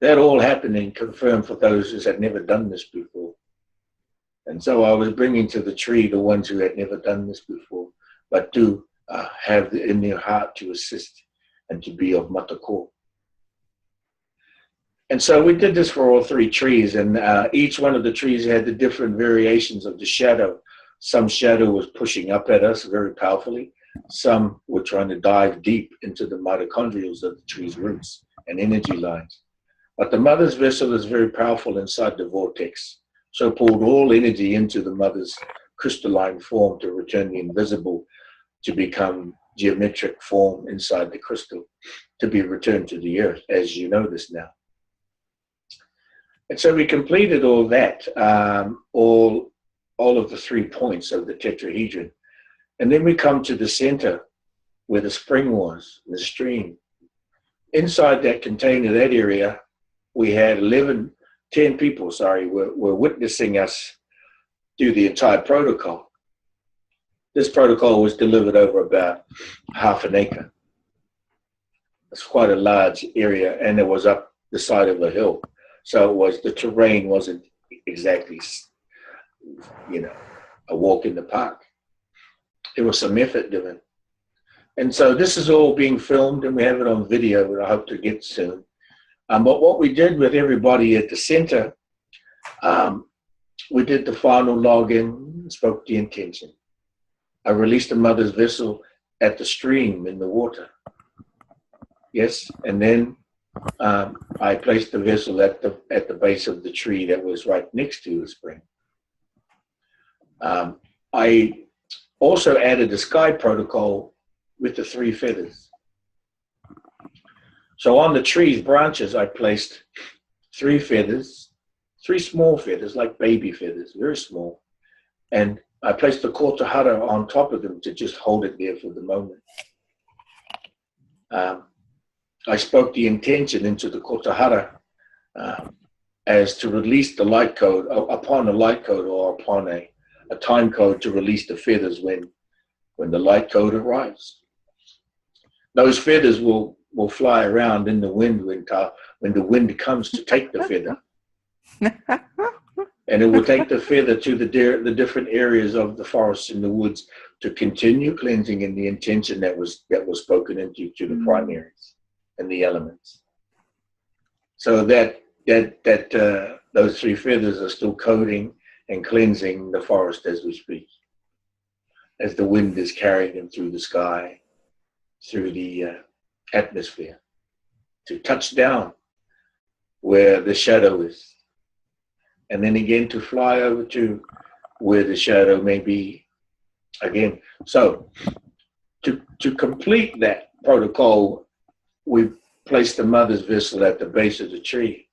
That all happened and confirmed for those who had never done this before. And so I was bringing to the tree the ones who had never done this before, but do have in their heart to assist and to be of matako. And so we did this for all 3 trees, and each one of the trees had the different variations of the shadow. Some shadow was pushing up at us very powerfully. Some were trying to dive deep into the mitochondrials of the tree's roots and energy lines. But the mother's vessel is very powerful inside the vortex, so pulled all energy into the mother's crystalline form to return the invisible to become geometric form inside the crystal, to be returned to the earth, as you know this now. And so we completed all that, all of the 3 points of the tetrahedron. And then we come to the center where the spring was, the stream. Inside that container, that area, we had 10 people, were witnessing us do the entire protocol. This protocol was delivered over about half an acre. It's quite a large area, and it was up the side of a hill. So the terrain wasn't exactly, a walk in the park. There was some effort given. And so this is all being filmed, and we have it on video that I hope to get soon. But what we did with everybody at the center, we did the final login, spoke the intention. I released the mother's vessel at the stream in the water. Yes, and then I placed the vessel at the base of the tree that was right next to the spring. I also added the sky protocol with the 3 feathers. So on the tree's branches, I placed 3 feathers, 3 small feathers, like baby feathers, very small. And I placed the kotahara on top of them to just hold it there for the moment. I spoke the intention into the kotahara as to release the light code, upon a light code or upon a time code to release the feathers when the light code arrives. Those feathers will fly around in the wind when the wind comes to take the feather. And it will take the feather to the different areas of the forest and the woods to continue cleansing in the intention that was spoken into to the primaries and the elements. So that those three feathers are still coding and cleansing the forest as we speak, as the wind is carrying them through the sky, through the atmosphere, to touch down where the shadow is, and then again to fly over to where the shadow may be again. So to complete that protocol, we placed the mother's vessel at the base of the tree.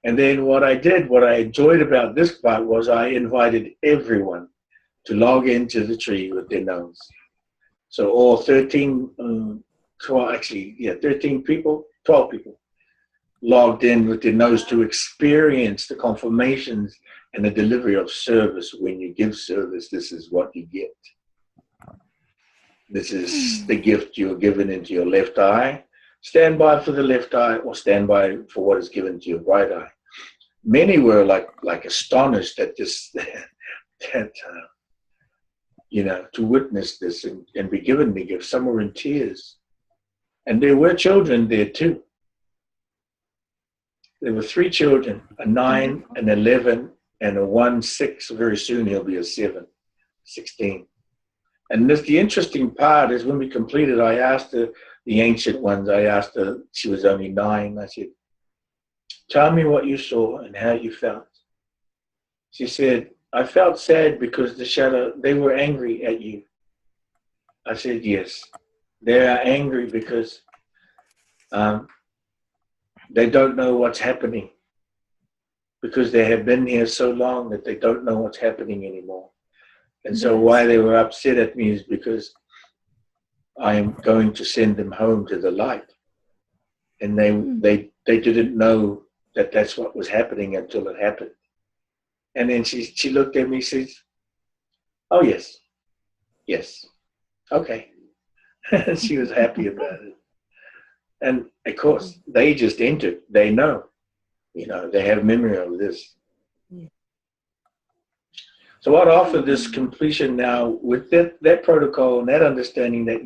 And then what I enjoyed about this part was I invited everyone to log into the tree with their nose. So all 13 people, 12 people logged in with their nose to experience the confirmations and the delivery of service. When you give service, this is what you get. This is the gift you're given into your left eye. Stand by for the left eye, or stand by for what is given to your right eye. Many were like astonished at this, to witness this and be given the gift. Some were in tears. And there were children there too. There were 3 children, a 9, an 11, and a 1, 6. Very soon he'll be a 7, 16. And the interesting part is when we completed, I asked the ancient ones, she was only 9, I said, tell me what you saw and how you felt. She said, I felt sad because they were angry at you. I said, yes, they are angry because they don't know what's happening, because they have been here so long that they don't know what's happening anymore. And so why they were upset at me is because I am going to send them home to the light. And they didn't know that that's what was happening until it happened. And then she looked at me and says, oh, yes, okay. She was happy about it. And of course, they just entered. They know, they have memory of this. So I'd offer this completion now with that protocol and that understanding that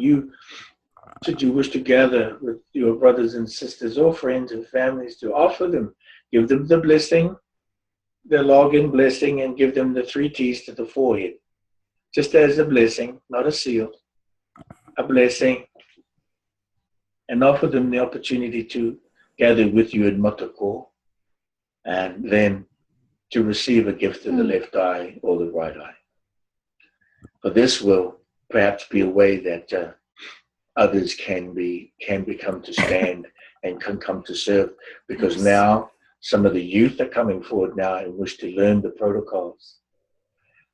should you wish to gather with your brothers and sisters or friends and families, to offer them, give them the blessing, the login blessing, and give them the 3 T's to the forehead. Just as a blessing, not a seal, a blessing, and offer them the opportunity to gather with you in Matako, and then to receive a gift to the left eye or the right eye. But this will perhaps be a way that others can become to stand and can come to serve, because now some of the youth are coming forward now and wish to learn the protocols.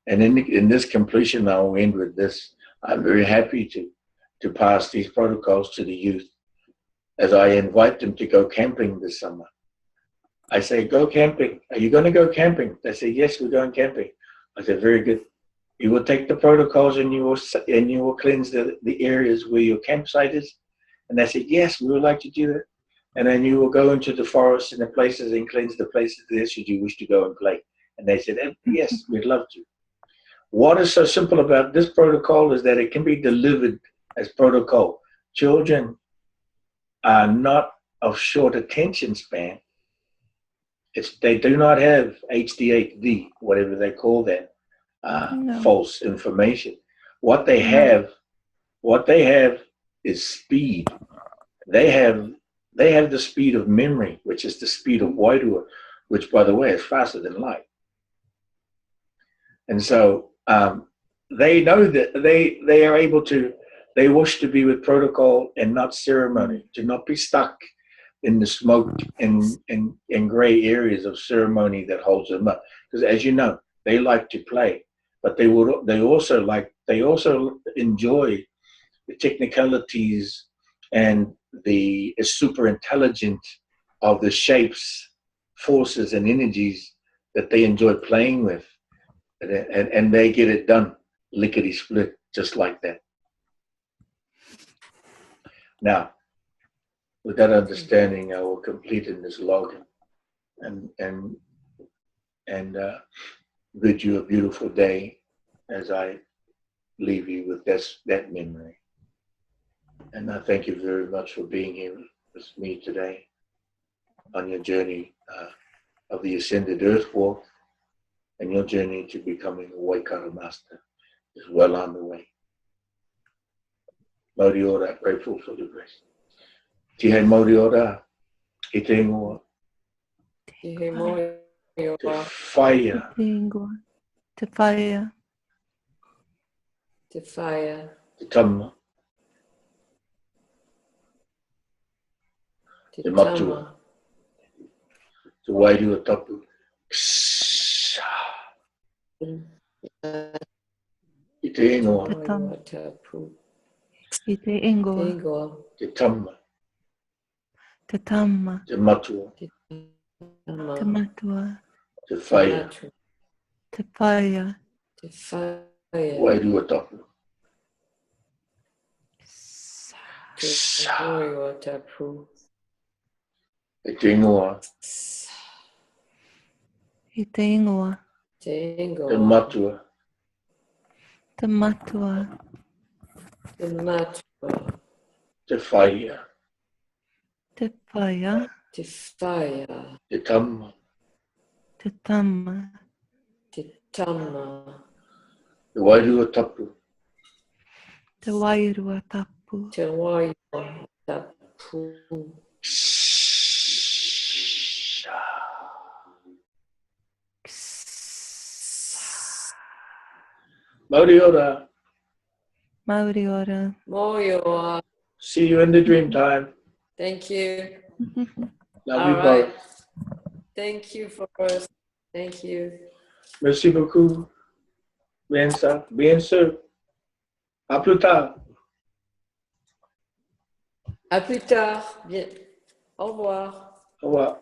And in this completion, I'll end with this. I'm very happy to pass these protocols to the youth as I invite them to go camping this summer. I say, go camping. Are you going to go camping? They say, yes, we're going camping. I said, very good. You will take the protocols and you will cleanse the areas where your campsite is. And they said, yes, we would like to do that. And then you will go into the forest and the places and cleanse the places there should you wish to go and play. And they said, yes, we'd love to. What is so simple about this protocol is that it can be delivered as protocol. Children are not of short attention span. They do not have HD8D, whatever they call that, false information. What they have is speed. They have the speed of memory, which is the speed of Wairua, which, by the way, is faster than light. And so they know that they are able to. They wish to be with protocol and not ceremony, to not be stuck in the smoke and gray areas of ceremony that holds them up. Because as you know, they like to play, but they also enjoy the technicalities and the super intelligent of the shapes, forces, and energies that they enjoy playing with. And they get it done, lickety split, just like that. Now, with that understanding, I will complete in this login and bid you a beautiful day as I leave you with that memory. And I thank you very much for being here with me today on your journey of the Ascended Earth Walk, and your journey to becoming a Waikara Master is well on the way. Mauri ora, grateful for the grace. Tihei mauri ora, i te ingoa. Tihei mauri Te ora. whaia. Te whaia. Te whaia. Te tama. Te Te matua. Te wairua tapu. I te ingoa. Te tama. I te ingoa. Te tama. Te tama. Te matua. Te matua. Te whaia. Te whaia. Te whaia. Wairua tapu. Te wairua tapu. I te ingoa. I te ingoa. Te ingoa. Te matua. Te matua. Te matua. Te whaia. Te whaia. Te whaia. Te tama. Te tama. Te tama. Te wairua tapu. Te wairua tapu. Te wairua tapu. Mauri ora. Mauri ora. Mauri ora. See you in the dream time. Thank you. Love you both. Thank you for us. Thank you. Merci beaucoup. Bien ça. Bien sûr. À plus tard. À plus tard. Bien. Au revoir. Au revoir.